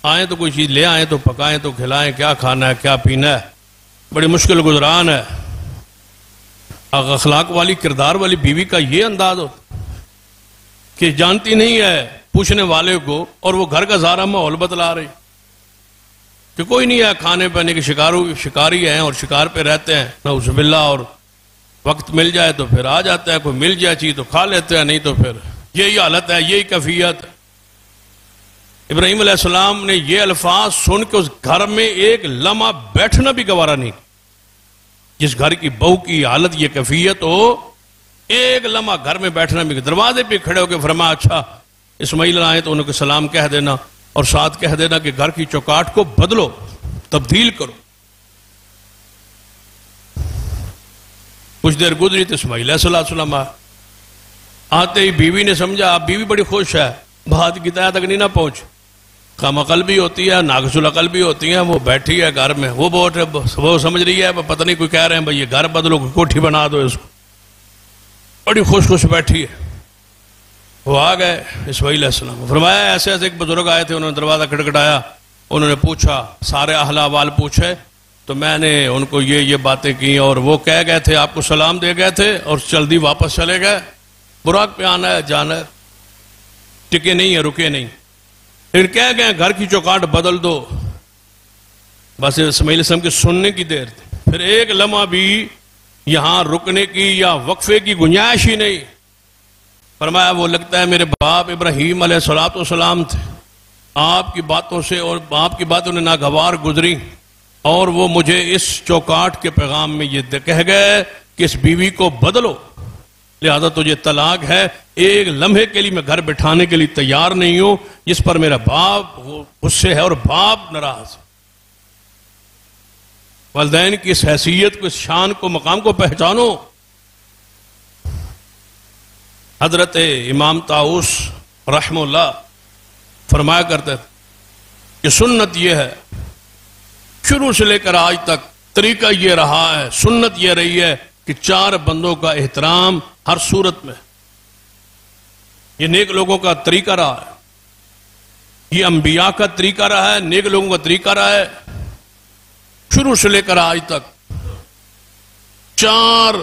آئیں تو کوئی چیز لے آئیں تو پکائیں تو کھلائیں، کیا کھانا ہے کیا پینا ہے. بڑی مشکل گزران ہے. اخلاق والی، کردار والی بیوی کا یہ انداز ہوتا کہ جانتی نہیں ہے پوچھنے والے کو، اور وہ گھر کا سارا ماحول بتلا رہی کہ کوئی نہیں ہے، کھانے پینے کے شکاری ہیں اور شکار پہ رہتے ہیں نعوذ باللہ، اور وقت مل جائے تو پھر آ جاتا ہے، کوئی مل جائے چیز تو کھا لیتے ہیں، نہیں تو پھر یہی حالت ہے، یہی کیفیت. ابراہیم علیہ السلام نے یہ الفاظ سن کے اس گھر میں ایک لمحہ بیٹھنا بھی گوارا نہیں. جس گھر کی بہو کی حالت یہ کیفیت ہو، ایک لمحہ گھر میں بیٹھنا بھی. دروازے پہ کھڑے ہو کے فرمایا اچھا اسماعیل آئے تو انہوں کو سلام کہہ دینا، اور ساتھ کہہ دینا کہ گھر کی چوکاٹ کو بدلو، تبدیل کرو. کچھ دیر گزری تو اسماعیل علیہ السلام آتے ہی بیوی نے سمجھا اب بیوی بڑی خوش ہے، بات کی تہہ تک نہیں نہ پہنچ. کم عقل بھی ہوتی ہے، ناقص العقل بھی ہوتی ہیں. وہ بیٹھی ہے گھر میں، وہ سمجھ رہی ہے پتہ نہیں کوئی کہہ رہے ہیں بھائی یہ گھر بدلو، کوٹھی بنا دو اس کو. بڑی خوش خوش بیٹھی ہے. وہ آ گئے اسماعیل علیہ السلام، فرمایا ایسے ایسے ایک بزرگ آئے تھے، انہوں نے دروازہ کھٹکھٹایا، انہوں نے پوچھا، سارے اہل احوال پوچھے تو میں نے ان کو یہ باتیں کی اور وہ کہہ گئے تھے آپ کو سلام دے گئے تھے اور جلدی واپس چلے گئے. براق پہ آنا ہے جانا ہے, ٹکے نہیں ہے رکے نہیں. پھر کہہ گئے گھر کی چوکاٹ بدل دو. بس اسماعیل السلام کے سننے کی دیر تھی. پھر ایک لمحہ بھی یہاں رکنے کی یا وقفے کی گنجائش ہی نہیں. فرمایا وہ لگتا ہے میرے باپ ابراہیم علیہ السلام تھے, آپ کی باتوں سے اور آپ کی باتوں نے ناگوار گزری اور وہ مجھے اس چوکاٹ کے پیغام میں یہ کہہ گئے کہ اس بیوی کو بدلو, لہذا تجھے طلاق ہے. ایک لمحے کے لیے میں گھر بٹھانے کے لیے تیار نہیں ہوں, جس پر میرا باپ غصے ہے اور باپ ناراض. والدین کی اس حیثیت کو, اس شان کو, مقام کو پہچانو. حضرت امام طاؤس رحمہ اللہ فرمایا کرتے تھے کہ سنت یہ ہے, شروع سے لے کر آج تک طریقہ یہ رہا ہے, سنت یہ رہی ہے کہ 4 بندوں کا احترام ہر صورت میں. یہ نیک لوگوں کا طریقہ رہا ہے, یہ انبیاء کا طریقہ رہا ہے, نیک لوگوں کا طریقہ رہا ہے. شروع سے لے کر آج تک 4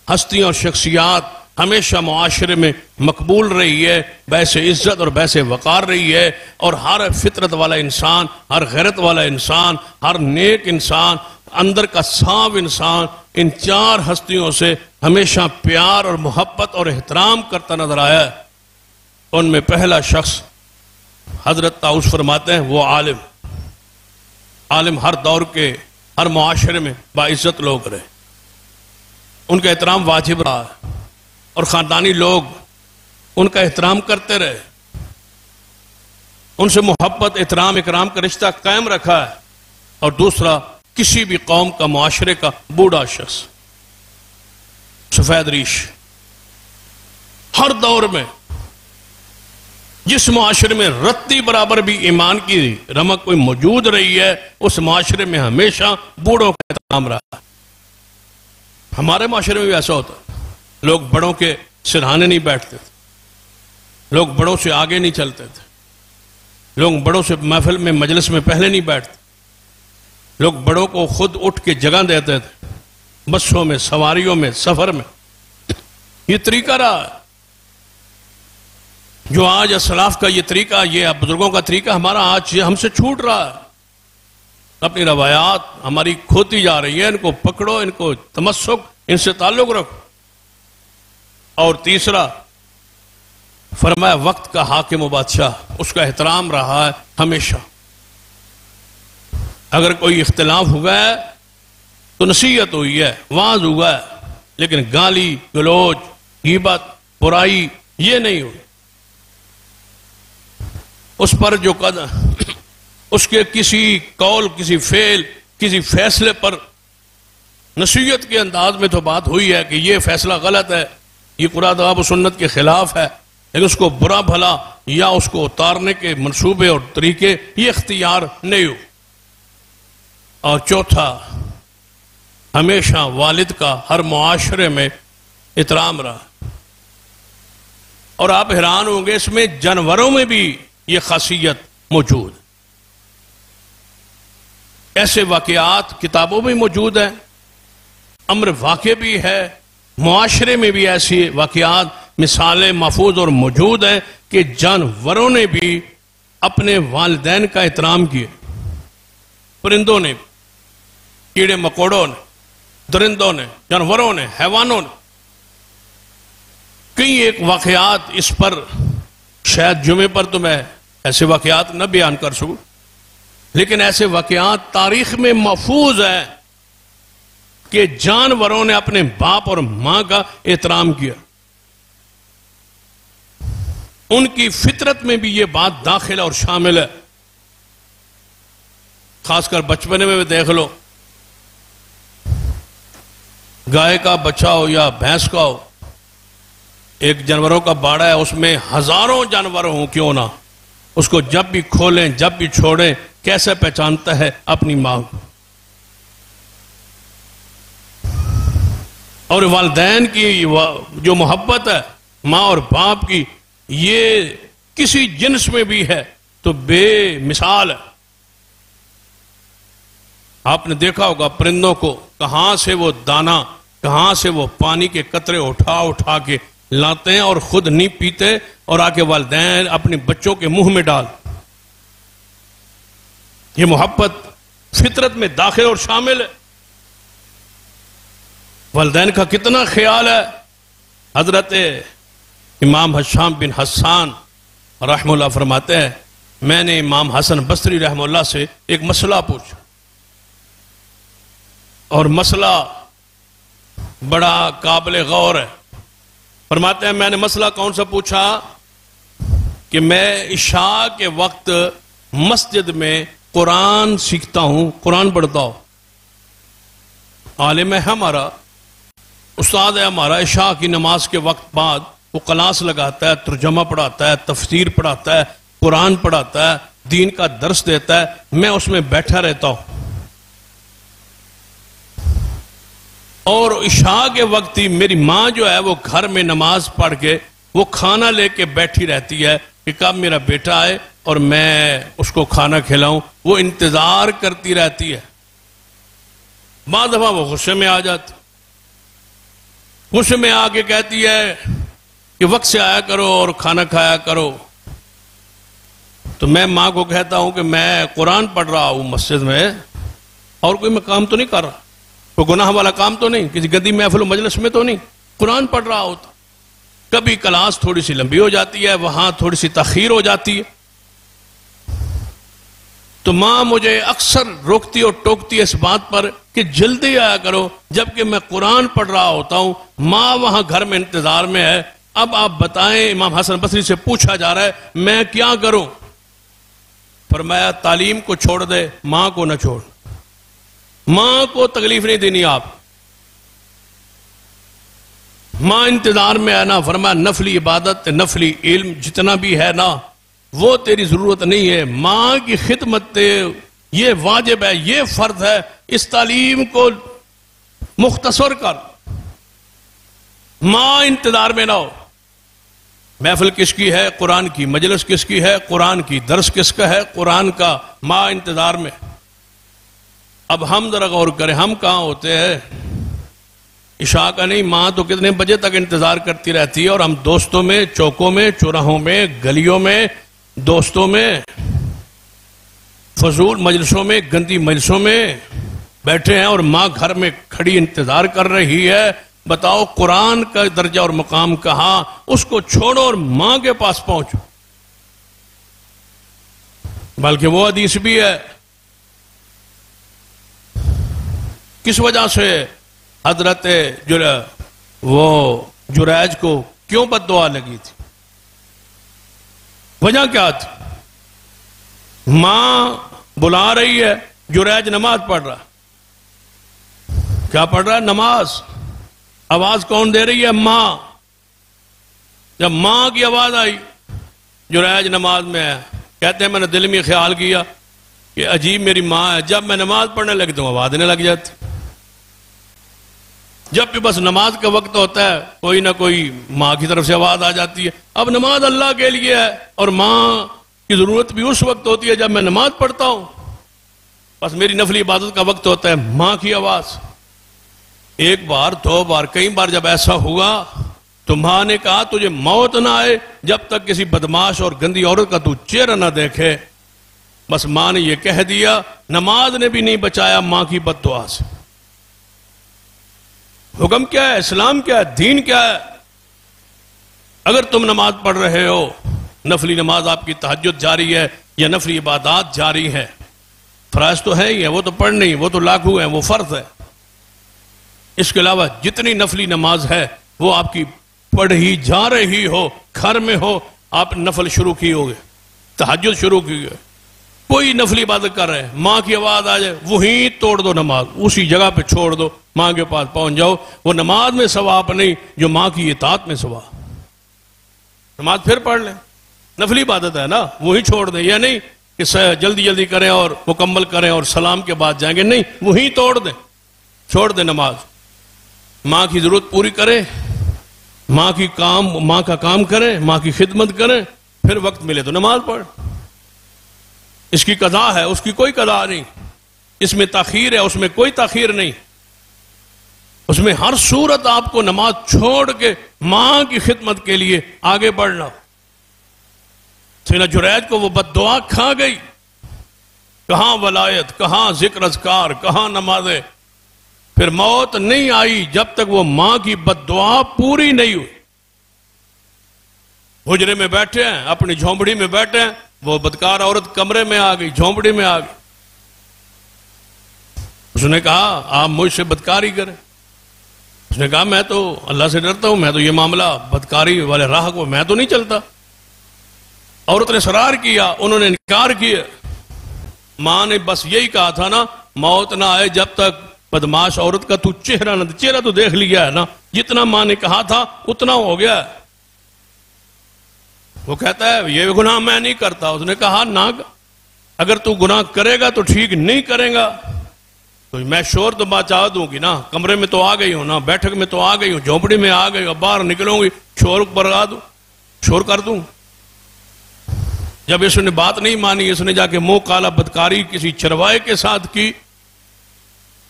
ہستیاں اور شخصیات ہمیشہ معاشرے میں مقبول رہی ہے, بحث عزت اور بحث وقار رہی ہے. اور ہر فطرت والا انسان, ہر غیرت والا انسان, ہر نیک انسان, اندر کا صاف انسان ان 4 ہستیوں سے ہمیشہ پیار اور محبت اور احترام کرتا نظر آیا ہے. ان میں پہلا شخص حضرت طاؤس فرماتے ہیں وہ عالم. عالم ہر دور کے ہر معاشرے میں باعزت لوگ رہے, ان کا احترام واجب رہا ہے اور خاندانی لوگ ان کا احترام کرتے رہے, ان سے محبت احترام اکرام کا رشتہ قائم رکھا ہے. اور دوسرا کسی بھی قوم کا, معاشرے کا بوڑھا شخص, سفید ریش, ہر دور میں جس معاشرے میں رتی برابر بھی ایمان کی رمق کوئی موجود رہی ہے, اس معاشرے میں ہمیشہ بوڑھوں کا احترام رہا. ہمارے معاشرے میں بھی ایسا ہوتا ہے, لوگ بڑوں کے سرہانے نہیں بیٹھتے تھے, لوگ بڑوں سے آگے نہیں چلتے تھے, لوگ بڑوں سے محفل میں مجلس میں پہلے نہیں بیٹھتے, لوگ بڑوں کو خود اٹھ کے جگہ دیتے تھے, بسوں میں, سواریوں میں, سفر میں. یہ طریقہ رہا ہے. جو آج اسلاف کا یہ طریقہ, یہ بزرگوں کا طریقہ ہمارا آج ہم سے چھوٹ رہا ہے. اپنی روایات ہماری کھوتی جا رہی ہیں, ان کو پکڑو, ان کو تمسک, ان سے تعلق رکھو. اور تیسرا فرمایا وقت کا حاکم و بادشاہ, اس کا احترام رہا ہے ہمیشہ. اگر کوئی اختلاف ہوا ہے تو نصیحت ہوئی ہے, واعظ ہوا ہے, لیکن گالی گلوچ, غیبت, برائی یہ نہیں ہوئی. اس پر جو اس کے کسی قول, کسی فعل, کسی فیصلے پر نصیحت کے انداز میں تو بات ہوئی ہے کہ یہ فیصلہ غلط ہے, یہ قرآن و سنت کے خلاف ہے, لیکن اس کو برا بھلا یا اس کو اتارنے کے منصوبے اور طریقے یہ اختیار نہیں ہو. اور چوتھا ہمیشہ والد کا ہر معاشرے میں احترام رہا. اور آپ حیران ہوں گے, اس میں جانوروں میں بھی یہ خاصیت موجود. ایسے واقعات کتابوں میں موجود ہیں, امر واقع بھی ہے, معاشرے میں بھی ایسی واقعات مثالیں محفوظ اور موجود ہیں کہ جانوروں نے بھی اپنے والدین کا احترام کیا. پرندوں نے, کیڑے مکوڑوں نے, درندوں نے, جانوروں نے, حیوانوں نے. کئی ایک واقعات اس پر شاید جمعے پر تو میں ایسے واقعات نہ بیان کر سکوں, لیکن ایسے واقعات تاریخ میں محفوظ ہیں کہ جانوروں نے اپنے باپ اور ماں کا احترام کیا. ان کی فطرت میں بھی یہ بات داخل اور شامل ہے. خاص کر بچپنے میں بھی دیکھ لو, گائے کا بچہ ہو یا بھینس کا ہو, ایک جانوروں کا باڑا ہے, اس میں ہزاروں جانور ہوں کیوں نہ, اس کو جب بھی کھولیں جب بھی چھوڑیں کیسے پہچانتا ہے اپنی ماں کو. اور والدین کی جو محبت ہے ماں اور باپ کی, یہ کسی جنس میں بھی ہے تو بے مثال ہے. آپ نے دیکھا ہوگا پرندوں کو کہاں سے وہ دانا، کہاں سے وہ پانی کے قطرے اٹھا اٹھا کے لاتے ہیں اور خود نہیں پیتے اور آ کے والدین اپنے بچوں کے منہ میں ڈال. یہ محبت فطرت میں داخل اور شامل ہے. والدین کا کتنا خیال ہے. حضرت امام حشام بن حسان رحمہ اللہ فرماتے ہیں میں نے امام حسن بصری رحمہ اللہ سے ایک مسئلہ پوچھا، اور مسئلہ بڑا قابل غور ہے. فرماتے ہیں میں نے مسئلہ کون سا پوچھا کہ میں عشاء کے وقت مسجد میں قرآن سیکھتا ہوں، قرآن پڑھتا ہوں. عالم ہے ہمارا، استاد ہے ہمارا، عشاء کی نماز کے وقت بعد وہ کلاس لگاتا ہے، ترجمہ پڑھاتا ہے، تفسیر پڑھاتا ہے، قرآن پڑھاتا ہے، دین کا درس دیتا ہے. میں اس میں بیٹھا رہتا ہوں، اور عشاء کے وقت ہی میری ماں جو ہے وہ گھر میں نماز پڑھ کے وہ کھانا لے کے بیٹھی رہتی ہے کہ کب میرا بیٹا آئے اور میں اس کو کھانا کھلاؤں. وہ انتظار کرتی رہتی ہے. بعض دفعہ وہ غصے میں آ جاتی، غصے میں آ کے کہتی ہے کہ وقت سے آیا کرو اور کھانا کھایا کرو. تو میں ماں کو کہتا ہوں کہ میں قرآن پڑھ رہا ہوں مسجد میں، اور کوئی میں کام تو نہیں کر رہا، کوئی گناہ والا کام تو نہیں، کسی گندی محفل و مجلس میں تو نہیں، قرآن پڑھ رہا ہوتا. کبھی کلاس تھوڑی سی لمبی ہو جاتی ہے، وہاں تھوڑی سی تاخیر ہو جاتی ہے، تو ماں مجھے اکثر روکتی اور ٹوکتی ہے اس بات پر کہ جلدی آیا کرو، جبکہ میں قرآن پڑھ رہا ہوتا ہوں. ماں وہاں گھر میں انتظار میں ہے. اب آپ بتائیں، امام حسن بصری سے پوچھا جا رہا ہے میں کیا کروں؟ فرمایا تعلیم کو چھوڑ دے، ماں کو نہ چھوڑ. ماں کو تکلیف نہیں دینی آپ، ماں انتظار میں ہے نا. فرمایا نفلی عبادت، نفلی علم جتنا بھی ہے نا وہ تیری ضرورت نہیں ہے. ماں کی خدمت یہ واجب ہے، یہ فرض ہے. اس تعلیم کو مختصر کر، ماں انتظار میں نہ ہو. محفل کس کی ہے؟ قرآن کی. مجلس کس کی ہے؟ قرآن کی. درس کس کا ہے؟ قرآن کا. ماں انتظار میں. اب ہم ذرا غور کریں، ہم کہاں ہوتے ہیں؟ عشاء کا نہیں، ماں تو کتنے بجے تک انتظار کرتی رہتی ہے، اور ہم دوستوں میں، چوکوں میں، چوراہوں میں، گلیوں میں، دوستوں میں، فضول مجلسوں میں، گندی مجلسوں میں بیٹھے ہیں، اور ماں گھر میں کھڑی انتظار کر رہی ہے. بتاؤ قرآن کا درجہ اور مقام کہاں؟ اس کو چھوڑو اور ماں کے پاس پہنچو. بلکہ وہ حدیث بھی ہے، کس وجہ سے حضرت وہ جریج کو کیوں بد دعا لگی تھی؟ وجہ کیا تھی؟ ماں بلا رہی ہے، جریج نماز پڑھ رہا. کیا پڑھ رہا ہے؟ نماز. آواز کون دے رہی ہے؟ ماں. جب ماں کی آواز آئی، جریج نماز میں ہے، کہتے ہیں میں نے دل میں خیال کیا کہ عجیب میری ماں ہے، جب میں نماز پڑھنے لگتا ہوں آواز دینے لگ جاتی. جب بھی بس نماز کا وقت ہوتا ہے کوئی نہ کوئی ماں کی طرف سے آواز آ جاتی ہے. اب نماز اللہ کے لیے ہے، اور ماں کی ضرورت بھی اس وقت ہوتی ہے جب میں نماز پڑھتا ہوں. بس میری نفلی عبادت کا وقت ہوتا ہے، ماں کی آواز. ایک بار، دو بار، کئی بار جب ایسا ہوا تو ماں نے کہا تجھے موت نہ آئے جب تک کسی بدماش اور گندی عورت کا تو چہرہ نہ دیکھے. بس ماں نے یہ کہہ دیا. نماز نے بھی نہیں بچایا ماں کی بد دعا سے. حکم کیا ہے؟ اسلام کیا ہے؟ دین کیا ہے؟ اگر تم نماز پڑھ رہے ہو، نفلی نماز آپ کی تہجد جاری ہے یا نفلی عبادات جاری ہے، فرائض تو ہے ہی ہے، وہ تو پڑھنے ہی، وہ تو لاگو ہے، وہ فرض ہے. اس کے علاوہ جتنی نفلی نماز ہے وہ آپ کی پڑھی جا رہی ہو، گھر میں ہو، آپ نفل شروع کی ہوگے، تہجد شروع کی ہے، کوئی نفلی عبادت کر رہے ہیں، ماں کی آواز آ جائے وہیں توڑ دو نماز، اسی جگہ پہ چھوڑ دو، ماں کے پاس پہنچ جاؤ. وہ نماز میں ثواب نہیں جو ماں کی اطاعت میں ثواب. نماز پھر پڑھ لیں، نفلی عبادت ہے نا، وہی چھوڑ دیں. یا نہیں کہ جلدی جلدی کریں اور مکمل کریں اور سلام کے بعد جائیں گے، نہیں، وہیں توڑ دیں، چھوڑ دیں نماز. ماں کی ضرورت پوری کریں، ماں کا کام کریں، ماں کی خدمت کریں، پھر وقت ملے تو نماز پڑھ. اس کی قضا ہے، اس کی کوئی قضا نہیں. اس میں تاخیر ہے، اس میں کوئی تاخیر نہیں، اس میں ہر صورت آپ کو نماز چھوڑ کے ماں کی خدمت کے لیے آگے بڑھنا۔ سیدنا جریج کو وہ بد دعا کھا گئی، کہاں ولایت، کہاں ذکر اذکار، کہاں نمازیں، پھر موت نہیں آئی جب تک وہ ماں کی بد دعا پوری نہیں ہوئی۔ حجرے میں بیٹھے ہیں، اپنی جھونپڑی میں بیٹھے ہیں، وہ بدکار عورت کمرے میں آ گئی، جھونپڑی میں آ گئی۔ اس نے کہا آپ مجھ سے بدکاری کریں۔ اس نے کہا میں تو اللہ سے ڈرتا ہوں، میں تو یہ معاملہ بدکاری والے راہ کو میں تو نہیں چلتا۔ عورت نے اصرار کیا، انہوں نے انکار کیا۔ ماں نے بس یہی کہا تھا نا، موت نہ آئے جب تک بدماش عورت کا تو چہرہ نہ، چہرہ تو دیکھ لیا ہے نا، جتنا ماں نے کہا تھا اتنا ہو گیا ہے۔ وہ کہتا ہے یہ گناہ میں نہیں کرتا۔ اس نے کہا نہ، اگر تو گناہ کرے گا تو ٹھیک، نہیں کرے گا تو میں شور تو بچا دوں گی نا، کمرے میں تو آ گئی ہوں نا، بیٹھک میں تو آ گئی ہوں، جھونپڑی میں آ گئی ہوں، باہر نکلوں گی شور برگا دوں، شور کر دوں۔ جب اس نے بات نہیں مانی، اس نے جا کے منہ کالا بدکاری کسی چروائے کے ساتھ کی،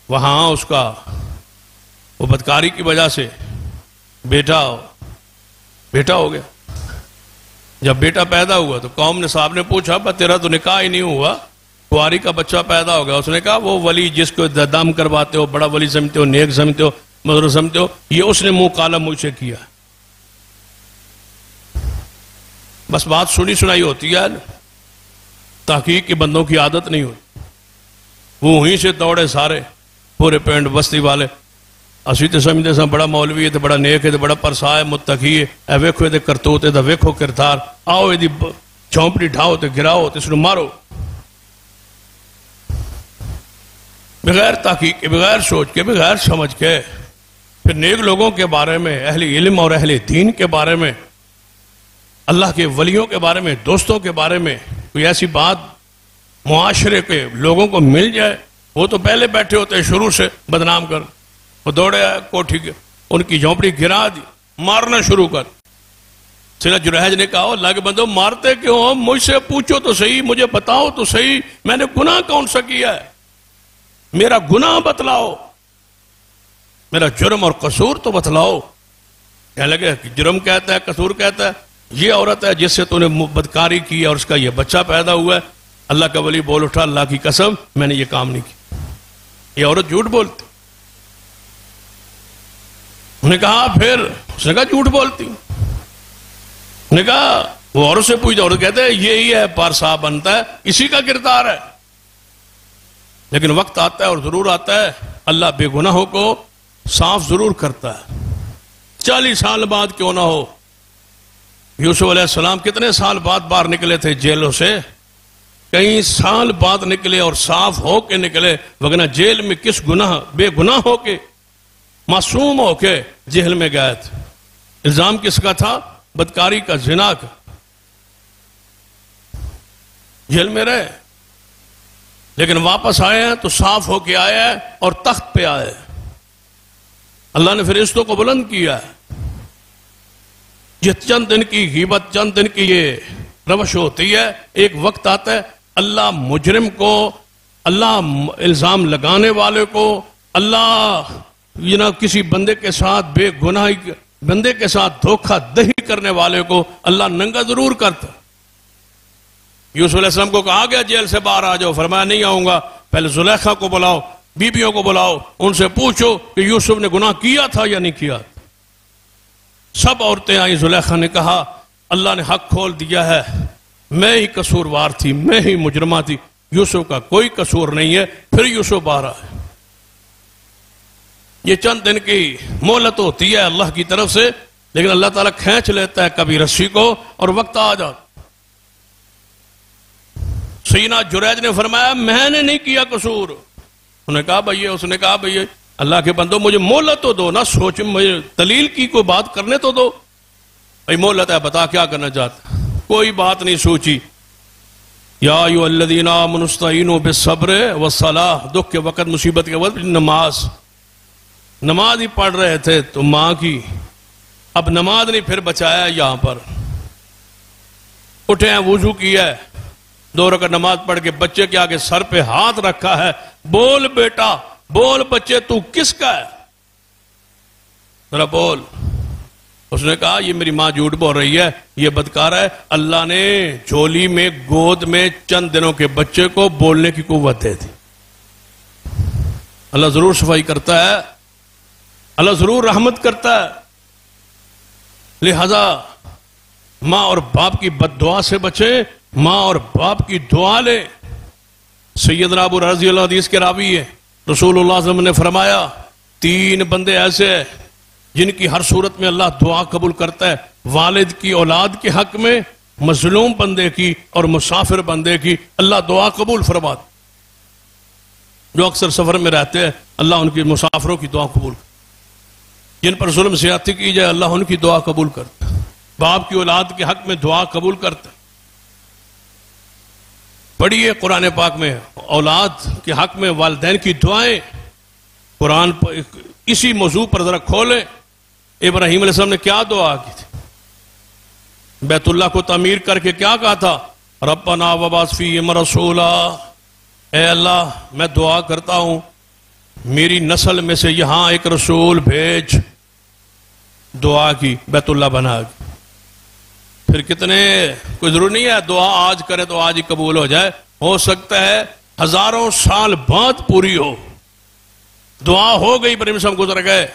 وہاں اس کا وہ بدکاری کی وجہ سے بیٹا ہو گیا۔ جب بیٹا پیدا ہوا تو قوم نے صاحب نے پوچھا تیرا تو نکاح ہی نہیں ہوا، کنواری کا بچہ پیدا ہو گیا۔ اس نے کہا وہ ولی جس کو دم کرواتے ہو، بڑا ولی سمجھتے ہو، نیک سمجھتے ہو، مدر سمجھتے ہو، یہ اس نے منہ کالا مجھ سے کیا۔ بس بات سنی سنائی ہوتی ہے، تحقیق کے بندوں کی عادت نہیں ہوئی۔ وہ وہیں سے دوڑے سارے پورے پینڈ بستی والے، اسی تے سمجھتے سن بڑا مولوی ہے تے بڑا نیک ہے تے بڑا پرسا ہے، متقی ہے، اے ویکھو تے کرتوت تے ویکھو کردار، آؤ یہ جھونپڑی ڈھاؤ تے گراؤ تے اس نو مارو۔ بغیر تحقیق کے، بغیر سوچ کے، بغیر سمجھ کے، پھر نیک لوگوں کے بارے میں، اہل علم اور اہل دین کے بارے میں، اللہ کے ولیوں کے بارے میں، دوستوں کے بارے میں کوئی ایسی بات معاشرے کے لوگوں کو مل جائے، وہ تو پہلے بیٹھے ہوتے ہیں شروع سے بدنام کر، وہ دوڑے آئے کوٹھی کے، ان کی جھونپڑی گرا دی، مارنا شروع کر۔ سیدنا جریج نے کہا اللہ کے بندو مارتے کیوں ہو؟ مجھ سے پوچھو تو صحیح، مجھے بتاؤ تو صحیح، میں نے گناہ کون سا کیا ہے؟ میرا گناہ بتلاؤ، میرا جرم اور قصور تو بتلاؤ۔ کہنے لگے جرم کہتا ہے، قصور کہتا ہے، یہ عورت ہے جس سے تو نے بدکاری کی اور اس کا یہ بچہ پیدا ہوا ہے۔ اللہ کا ولی بول اٹھا اللہ کی قسم میں نے یہ کام نہیں کیا، یہ عورت جھوٹ بولتی۔ انہوں نے کہا پھر؟ اس نے کہا جھوٹ بولتی۔ انہوں نے کہا وہ عورت سے پوچھتا، عورت کہتے ہیں یہی ہے پارسا بنتا ہے، اسی کا کردار ہے۔ لیکن وقت آتا ہے اور ضرور آتا ہے اللہ بے گناہوں کو صاف ضرور کرتا ہے، 40 سال بعد کیوں نہ ہو۔ یوسف علیہ السلام کتنے سال بعد باہر نکلے تھے جیلوں سے؟ کئی سال بعد نکلے اور صاف ہو کے نکلے، وگرنہ جیل میں کس گناہ، بے گناہ ہو کے، معصوم ہو کے جیل میں گئے تھے۔ الزام کس کا تھا؟ بدکاری کا، زنا کا۔ جیل میں رہے لیکن واپس آئے ہیں تو صاف ہو کے آئے ہیں اور تخت پہ آئے۔ اللہ نے فرشتوں کو بلند کیا ہے۔ یہ چند دن کی غیبت، چند دن کی یہ روش ہوتی ہے، ایک وقت آتا ہے اللہ مجرم کو، اللہ الزام لگانے والے کو، اللہ کسی بندے کے ساتھ بے گناہی بندے کے ساتھ دھوکہ دہی کرنے والے کو اللہ ننگا ضرور کرتا۔ یوسف علیہ السلام کو کہا گیا جیل سے باہر آ جاؤ، فرمایا نہیں آؤں گا، پہلے زلیخا کو بلاؤ، بیبیوں کو بلاؤ، ان سے پوچھو کہ یوسف نے گناہ کیا تھا یا نہیں کیا۔ سب عورتیں آئیں، زلیخا نے کہا اللہ نے حق کھول دیا ہے، میں ہی قصوروار تھی، میں ہی مجرمہ تھی، یوسف کا کوئی قصور نہیں ہے۔ پھر یوسف باہر آئے۔ یہ چند دن کی مہلت ہوتی ہے اللہ کی طرف سے، لیکن اللہ تعالیٰ کھینچ لیتا ہے کبھی رسی کو اور وقت آ جاتا۔ سیدنا جریج نے فرمایا میں نے نہیں کیا قصور۔ انہوں نے کہا بھئی، اس نے کہا بھئی اللہ کے بندو مجھے مہلت تو دو نا، سوچ مجھے دلیل کی کوئی بات کرنے تو دو۔ بھئی مہلت ہے، بتا کیا کرنا چاہتا۔ کوئی بات نہیں سوچی۔ یا ایھا الذین آمنوا استعینوا بالصبر والصلاۃ، دکھ کے وقت، مصیبت کے وقت نماز ہی پڑھ رہے تھے تو ماں کی، اب نماز نہیں پھر بچایا یہاں پر۔ اٹھے ہیں، وضو کیا ہے، 2 رکعت نماز پڑھ کے بچے کے آگے سر پہ ہاتھ رکھا ہے، بول بیٹا، بول بچے، تو کس کا ہے؟ ذرا بول۔ اس نے کہا یہ میری ماں جھوٹ بول رہی ہے، یہ بدکار ہے۔ اللہ نے جھولی میں گود میں چند دنوں کے بچے کو بولنے کی قوت دے دی۔ اللہ ضرور صفائی کرتا ہے، اللہ ضرور رحمت کرتا ہے۔ لہذا ماں اور باپ کی بد دعا سے بچیں، ماں اور باپ کی دعا لیں۔ سیدنا ابو رضی اللہ حدیث کے راوی ہے، رسول اللہ صلی اللہ علیہ وسلم نے فرمایا 3 بندے ایسے ہیں جن کی ہر صورت میں اللہ دعا قبول کرتا ہے، والد کی اولاد کے حق میں، مظلوم بندے کی اور مسافر بندے کی اللہ دعا قبول فرماتا۔ جو اکثر سفر میں رہتے ہیں اللہ ان کی مسافروں کی دعا قبول کرتا، جن پر ظلم زیادتی کی جائے اللہ ان کی دعا قبول کرتا، باپ کی اولاد کے حق میں دعا قبول کرتا۔ پڑھیے قرآن پاک میں اولاد کے حق میں والدین کی دعائیں، قرآن اسی موضوع پر ذرا کھولیں۔ ابراہیم علیہ السلام نے کیا دعا کی تھی؟ بیت اللہ کو تعمیر کر کے کیا کہا تھا؟ ربنا وبعث فیہم رسولا، اے اللہ میں دعا کرتا ہوں میری نسل میں سے یہاں ایک رسول بھیج۔ دعا کی، بیت اللہ بنا کی۔ پھر کتنے، کوئی ضرور نہیں ہے دعا آج کرے تو آج ہی قبول ہو جائے، ہو سکتا ہے ہزاروں سال بعد پوری ہو۔ دعا ہو گئی، ابراہیم صاحب گزر گئے،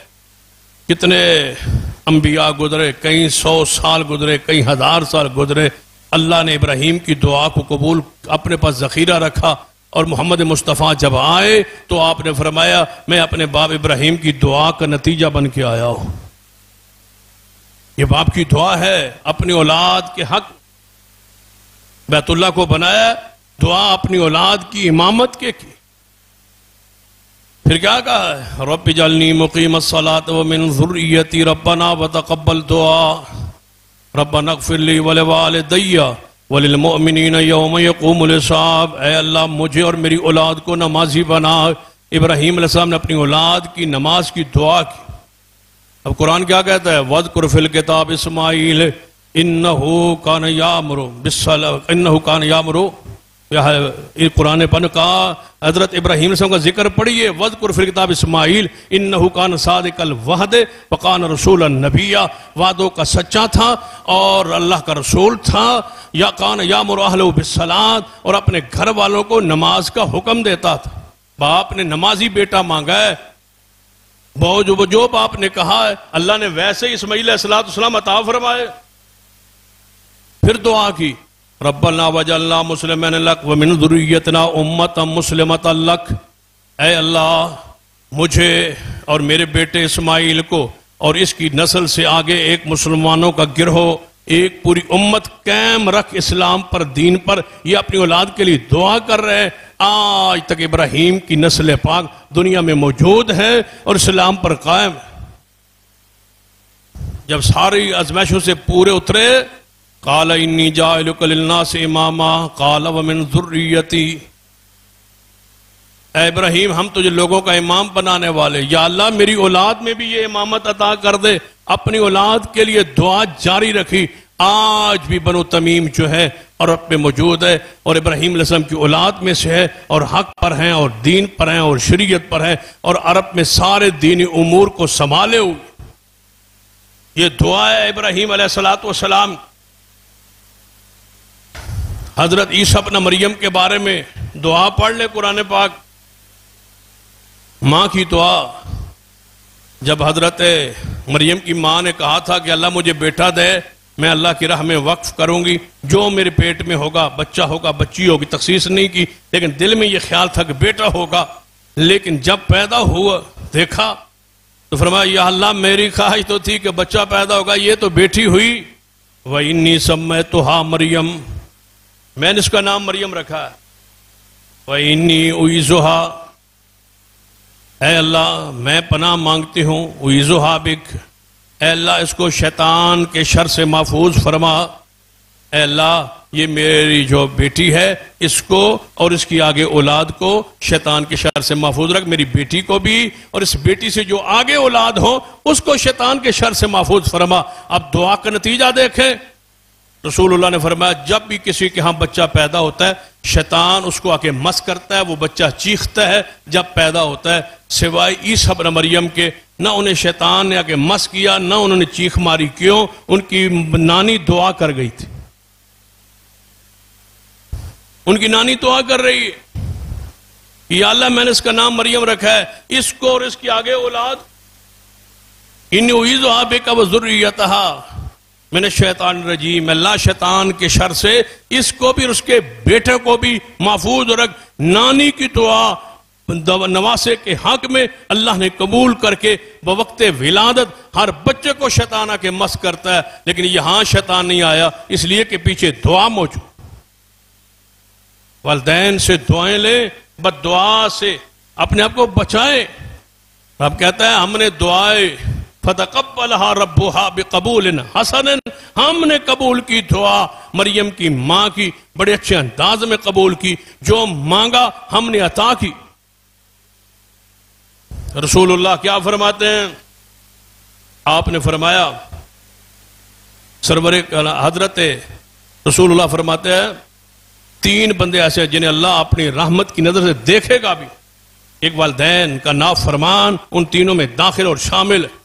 کتنے انبیاء گزرے، کئی 100 سال گزرے، کئی 1000 سال گزرے، اللہ نے ابراہیم کی دعا کو قبول اپنے پاس ذخیرہ رکھا۔ اور محمد مصطفیٰ جب آئے تو آپ نے فرمایا میں اپنے باپ ابراہیم کی دعا کا نتیجہ بن کے آیا ہوں۔ یہ باپ کی دعا ہے اپنی اولاد کے حق، بیت اللہ کو بنایا، دعا اپنی اولاد کی امامت کے کی۔ پھر کیا کہا ہے؟ رب اجعلنی مقیم الصلاۃ ومن ذریتی ربنا وتقبل دعا ربنا اغفر لی ولوالدی وللمؤمنین یوم یقوم الحساب۔ اے اللہ مجھے اور میری اولاد کو نمازی بنا۔ ابراہیم علیہ السلام نے اپنی اولاد کی نماز کی دعا کی۔ اب قرآن کیا کہتا ہے؟ وَاذْكُرْ فِي الْكِتَابِ اسماعیل إِنَّهُ كَانَ يَأْمُرُ بِالصَّلَاةِ إِنَّهُ كَانَ يَأْمُرُ۔ یہ قرآن پاک نے کہا حضرت ابراہیم علیہ السلام کا ذکر پڑھیے، وَاذْكُرْ فِي الْكِتَابِ اسماعیل إِنَّهُ كَانَ صَادِقَ الْوَعْدِ وَكَانَ رَسُولًا نَبِيًّا، وعدوں کا سچا تھا اور اللہ کا رسول تھا۔ یا کان یامر اہلہ بالصلاۃ، اور اپنے گھر والوں کو نماز کا حکم دیتا تھا۔ باپ نے نمازی بیٹا مانگا ہے، جو باپ نے کہا ہے اللہ نے ویسے ہی اسماعیل علیہ السلام عطا فرمائے۔ پھر دعا کی ربنا وجعلنا مسلمین لک ومن ذریتنا امۃ مسلمۃ لک۔ اے اللہ مجھے اور میرے بیٹے اسماعیل کو اور اس کی نسل سے آگے ایک مسلمانوں کا گروہ، ایک پوری امت قائم رکھ اسلام پر، دین پر۔ یہ اپنی اولاد کے لیے دعا کر رہے ہیں۔ آج تک ابراہیم کی نسل پاک دنیا میں موجود ہے اور اسلام پر قائم ہے۔ جب ساری آزمائشوں سے پورے اترے، قال انی جاعلک للناس اماما قال ومن ذریتی۔ اے ابراہیم ہم تجھے لوگوں کا امام بنانے والے، یا اللہ میری اولاد میں بھی یہ امامت عطا کر دے۔ اپنی اولاد کے لیے دعا جاری رکھی۔ آج بھی بنو تمیم جو ہے عرب میں موجود ہے اور ابراہیم علیہ السلام کی اولاد میں سے ہے اور حق پر ہیں اور دین پر ہیں اور شریعت پر ہیں اور عرب میں سارے دینی امور کو سنبھالے ہوئے۔ یہ دعا ہے ابراہیم علیہ السلام۔ حضرت عیسیٰ ابن مریم کے بارے میں دعا پڑھ لے قرآن پاک، ماں کی دعا۔ جب حضرت مریم کی ماں نے کہا تھا کہ اللہ مجھے بیٹا دے، میں اللہ کی راہ میں وقف کروں گی، جو میرے پیٹ میں ہوگا، بچہ ہوگا بچی ہوگی، تخصیص نہیں کی، لیکن دل میں یہ خیال تھا کہ بیٹا ہوگا۔ لیکن جب پیدا ہوا دیکھا تو فرمایا یا اللہ میری خواہش تو تھی کہ بچہ پیدا ہوگا، یہ تو بیٹی ہوئی۔ وَإِنِّي سَمَّيْتُهَا مریم، میں نے اس کا نام مریم رکھا ہے۔ وَإِنِّي أُعِيذُهَا، اے اللہ میں پناہ مانگتی ہوں، اعوذ بک، اے اللہ اس کو شیطان کے شر سے محفوظ فرما۔ اے اللہ یہ میری جو بیٹی ہے اس کو اور اس کی آگے اولاد کو شیطان کے شر سے محفوظ رکھ، میری بیٹی کو بھی اور اس بیٹی سے جو آگے اولاد ہو اس کو شیطان کے شر سے محفوظ فرما۔ اب دعا کا نتیجہ دیکھیں، رسول اللہ نے فرمایا جب بھی کسی کے ہاں بچہ پیدا ہوتا ہے شیطان اس کو آ کے مس کرتا ہے، وہ بچہ چیختا ہے جب پیدا ہوتا ہے، سوائے عیسیٰ ابن مریم کے نہ انہیں شیطان نے آ کے مس کیا، نہ انہوں نے چیخ ماری۔ کیوں؟ ان کی نانی دعا کر گئی تھی، ان کی نانی دعا کر رہی ہے، یا اللہ میں نے اس کا نام مریم رکھا ہے، اس کو اور اس کی آگے اولاد انی اعیذھا بک وذریتھا من الشیطان الرجیم، اللہ شیطان کے شر سے اس کو بھی اور اس کے بیٹے کو بھی محفوظ رکھ۔ نانی کی دعا نواسے کے حق میں اللہ نے قبول کر کے بوقت ولادت ہر بچے کو شیطان آ کے مس کرتا ہے، لیکن یہاں شیطان نہیں آیا، اس لیے کہ پیچھے دعا موجود۔ والدین سے دعائیں لیں، بد دعا سے اپنے آپ کو بچائیں۔ رب کہتا ہے ہم نے دعائیں فَتَقَبَّلَهَا رَبُّهَا بِقَبُولٍ حَسَنٍ، ہم نے قبول کی دعا، مریم کی ماں کی بڑے اچھے انداز میں قبول کی، جو مانگا ہم نے عطا کی۔ رسول اللہ کیا فرماتے ہیں؟ آپ نے فرمایا، سرور حضرت رسول اللہ فرماتے ہیں 3 بندے ایسے ہیں جنہیں اللہ اپنی رحمت کی نظر سے دیکھے گا بھی۔ ایک والدین کا نافرمان ان تینوں میں داخل اور شامل ہے۔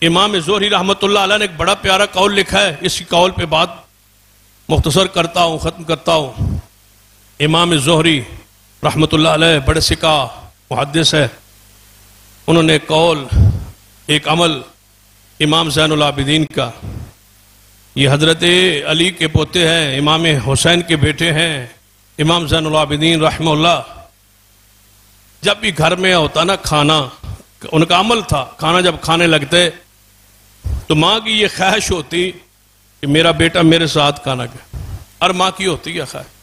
امام زہری رحمت اللہ علیہ نے ایک بڑا پیارا قول لکھا ہے، اس کی قول پہ بات مختصر کرتا ہوں، ختم کرتا ہوں۔ امام زہری رحمت اللہ علیہ بڑے سکا محدث ہے، انہوں نے ایک قول، ایک عمل امام زین العابدین کا، یہ حضرت علی کے پوتے ہیں، امام حسین کے بیٹے ہیں، امام زین العابدین رحمہ اللہ، جب بھی گھر میں ہوتا نا کھانا، ان کا عمل تھا، کھانا جب کھانے لگتے تو ماں کی یہ خواہش ہوتی کہ میرا بیٹا میرے ساتھ کھانا کھائے، اور ماں کی ہوتی ہے خواہش۔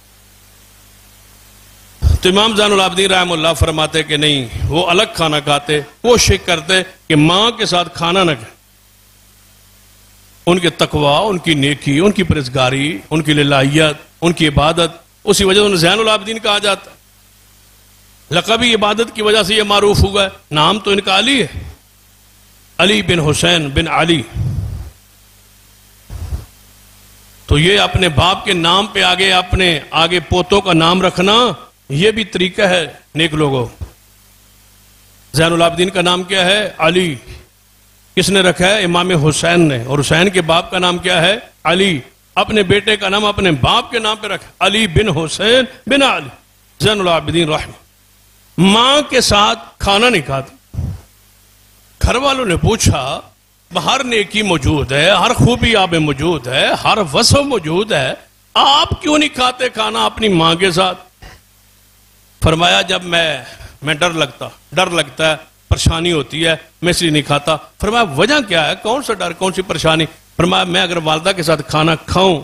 تو امام زین العابدین رحمہ اللہ فرماتے کہ نہیں، وہ الگ کھانا کھاتے، کوشش کرتے کہ ماں کے ساتھ کھانا نہ کھائے۔ ان کے تقوی، ان کی نیکی، ان کی پرہیزگاری، ان کی للہیت، ان کی عبادت، اسی وجہ سے انہیں زین العابدین کہا جاتا۔ لقبی عبادت کی وجہ سے یہ معروف ہوا ہے، نام تو ان کا علی ہے، علی بن حسین بن علی۔ تو یہ اپنے باپ کے نام پہ آگے پوتوں کا نام رکھنا، یہ بھی طریقہ ہے نیک لوگوں۔ زین العابدین کا نام کیا ہے؟ علی۔ کس نے رکھا ہے؟ امام حسین نے، اور حسین کے باپ کا نام کیا ہے؟ علی۔ اپنے بیٹے کا نام اپنے باپ کے نام پہ رکھا، علی بن حسین بن علی زین العابدین رحمہ۔ ماں کے ساتھ کھانا نہیں کھاتے۔ گھر والوں نے پوچھا ہر نیکی موجود ہے، ہر خوبی آپ میں موجود ہے، ہر وصف موجود ہے، آپ کیوں نہیں کھاتے کھانا اپنی ماں کے ساتھ؟ فرمایا جب میں ڈر لگتا ہے، پریشانی ہوتی ہے، میں اس لیے نہیں کھاتا۔ فرمایا وجہ کیا ہے؟ کون سا ڈر، کون سی پریشانی؟ فرمایا میں اگر والدہ کے ساتھ کھانا کھاؤں،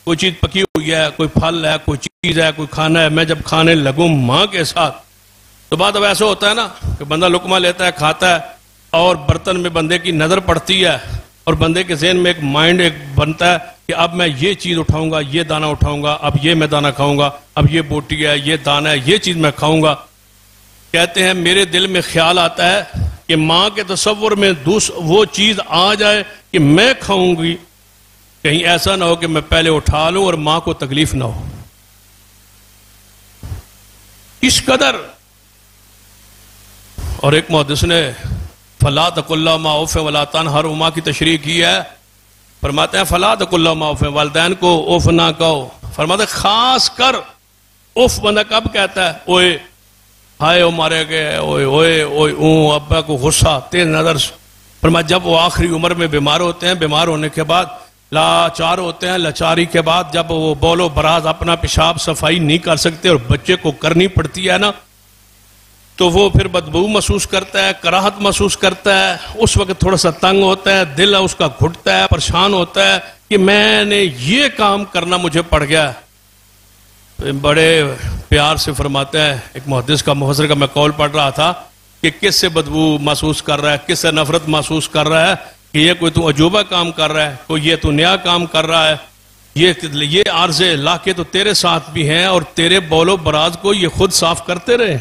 کوئی چیز پکی ہوئی ہے، کوئی پھل ہے، کوئی چیز ہے، کوئی کھانا ہے، میں جب کھانے لگوں ماں کے ساتھ تو بعد اب ایسا ہوتا ہے نا کہ بندہ لقمہ لیتا ہے، کھاتا ہے، اور برتن میں بندے کی نظر پڑتی ہے، اور بندے کے ذہن میں ایک مائنڈ بنتا ہے کہ اب میں یہ چیز اٹھاؤں گا، یہ دانہ اٹھاؤں گا، اب یہ میں دانہ کھاؤں گا، اب یہ بوٹی ہے، یہ دانہ ہے، یہ چیز میں کھاؤں گا۔ کہتے ہیں میرے دل میں خیال آتا ہے کہ ماں کے تصور میں وہ چیز آ جائے کہ میں کھاؤں گی، کہیں ایسا نہ ہو کہ میں پہلے اٹھا لوں اور ماں کو تکلیف نہ ہو۔ اس قدر۔ اور ایک محدث نے فَلَا تَقُلْ لَهُمَا أُفٍّ وَلَا تَنْهَرْهُمَا کی تشریح کی ہے، فرماتے ہیں فَلَا تَقُلْ لَهُمَا أُفٍّ، والدین کو اف نہ کہو۔ فرماتے ہیں خاص کر اف بندہ کب کہتا ہے؟ اوئے ہائے او مارے گئے، اوئے اوئے اوئے اون، ابا کو غصہ تیز نظر سے۔ فرمایا جب وہ آخری عمر میں بیمار ہوتے ہیں، بیمار ہونے کے بعد لاچار ہوتے ہیں، لاچاری کے بعد جب وہ بول و براز اپنا پیشاب صفائی نہیں کر سکتے اور بچے کو کرنی پڑتی ہے نا، تو وہ پھر بدبو محسوس کرتا ہے، کراہت محسوس کرتا ہے، اس وقت تھوڑا سا تنگ ہوتا ہے، دل اس کا گھٹتا ہے، پریشان ہوتا ہے کہ میں نے یہ کام کرنا مجھے پڑ گیا۔ بڑے پیار سے فرماتا ہے، ایک محدث کا محسر کا میں قول پڑھ رہا تھا کہ کس سے بدبو محسوس کر رہا ہے، کس سے نفرت محسوس کر رہا ہے کہ یہ کوئی تو عجوبہ کام کر رہا ہے، کوئی یہ تو نیا کام کر رہا ہے، یہ عارضے لا کے تو تیرے ساتھ بھی ہیں اور تیرے بول و براز کو یہ خود صاف کرتے رہے۔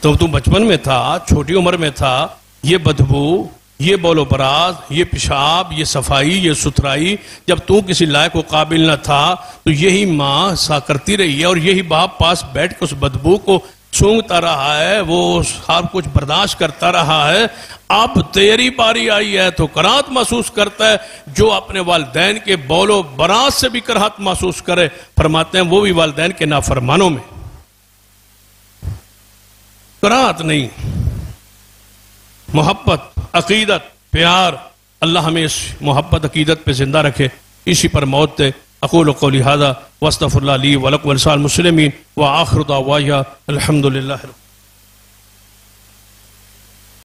تو بچپن میں تھا، چھوٹی عمر میں تھا، یہ بدبو یہ بول و براز، یہ پیشاب، یہ صفائی، یہ ستھرائی جب تو کسی لائق و قابل نہ تھا تو یہی ماں سا کرتی رہی ہے، اور یہی باپ پاس بیٹھ کے اس بدبو کو سونگتا رہا ہے، وہ سب کچھ برداشت کرتا رہا ہے۔ اب تیری باری آئی ہے تو کراہت محسوس کرتا ہے۔ جو اپنے والدین کے بول و براز سے بھی کراہت محسوس کرے، فرماتے ہیں وہ بھی والدین کے نافرمانوں میں۔ کراہت نہیں، محبت، عقیدت، پیار، اللہ ہمیں اس محبت عقیدت پہ زندہ رکھے، اسی پر موت دے۔ اقول قولی ھذا واستغفر اللہ لی ولکم ولسائر المسلمین وآخر دعوایا الحمدللہ۔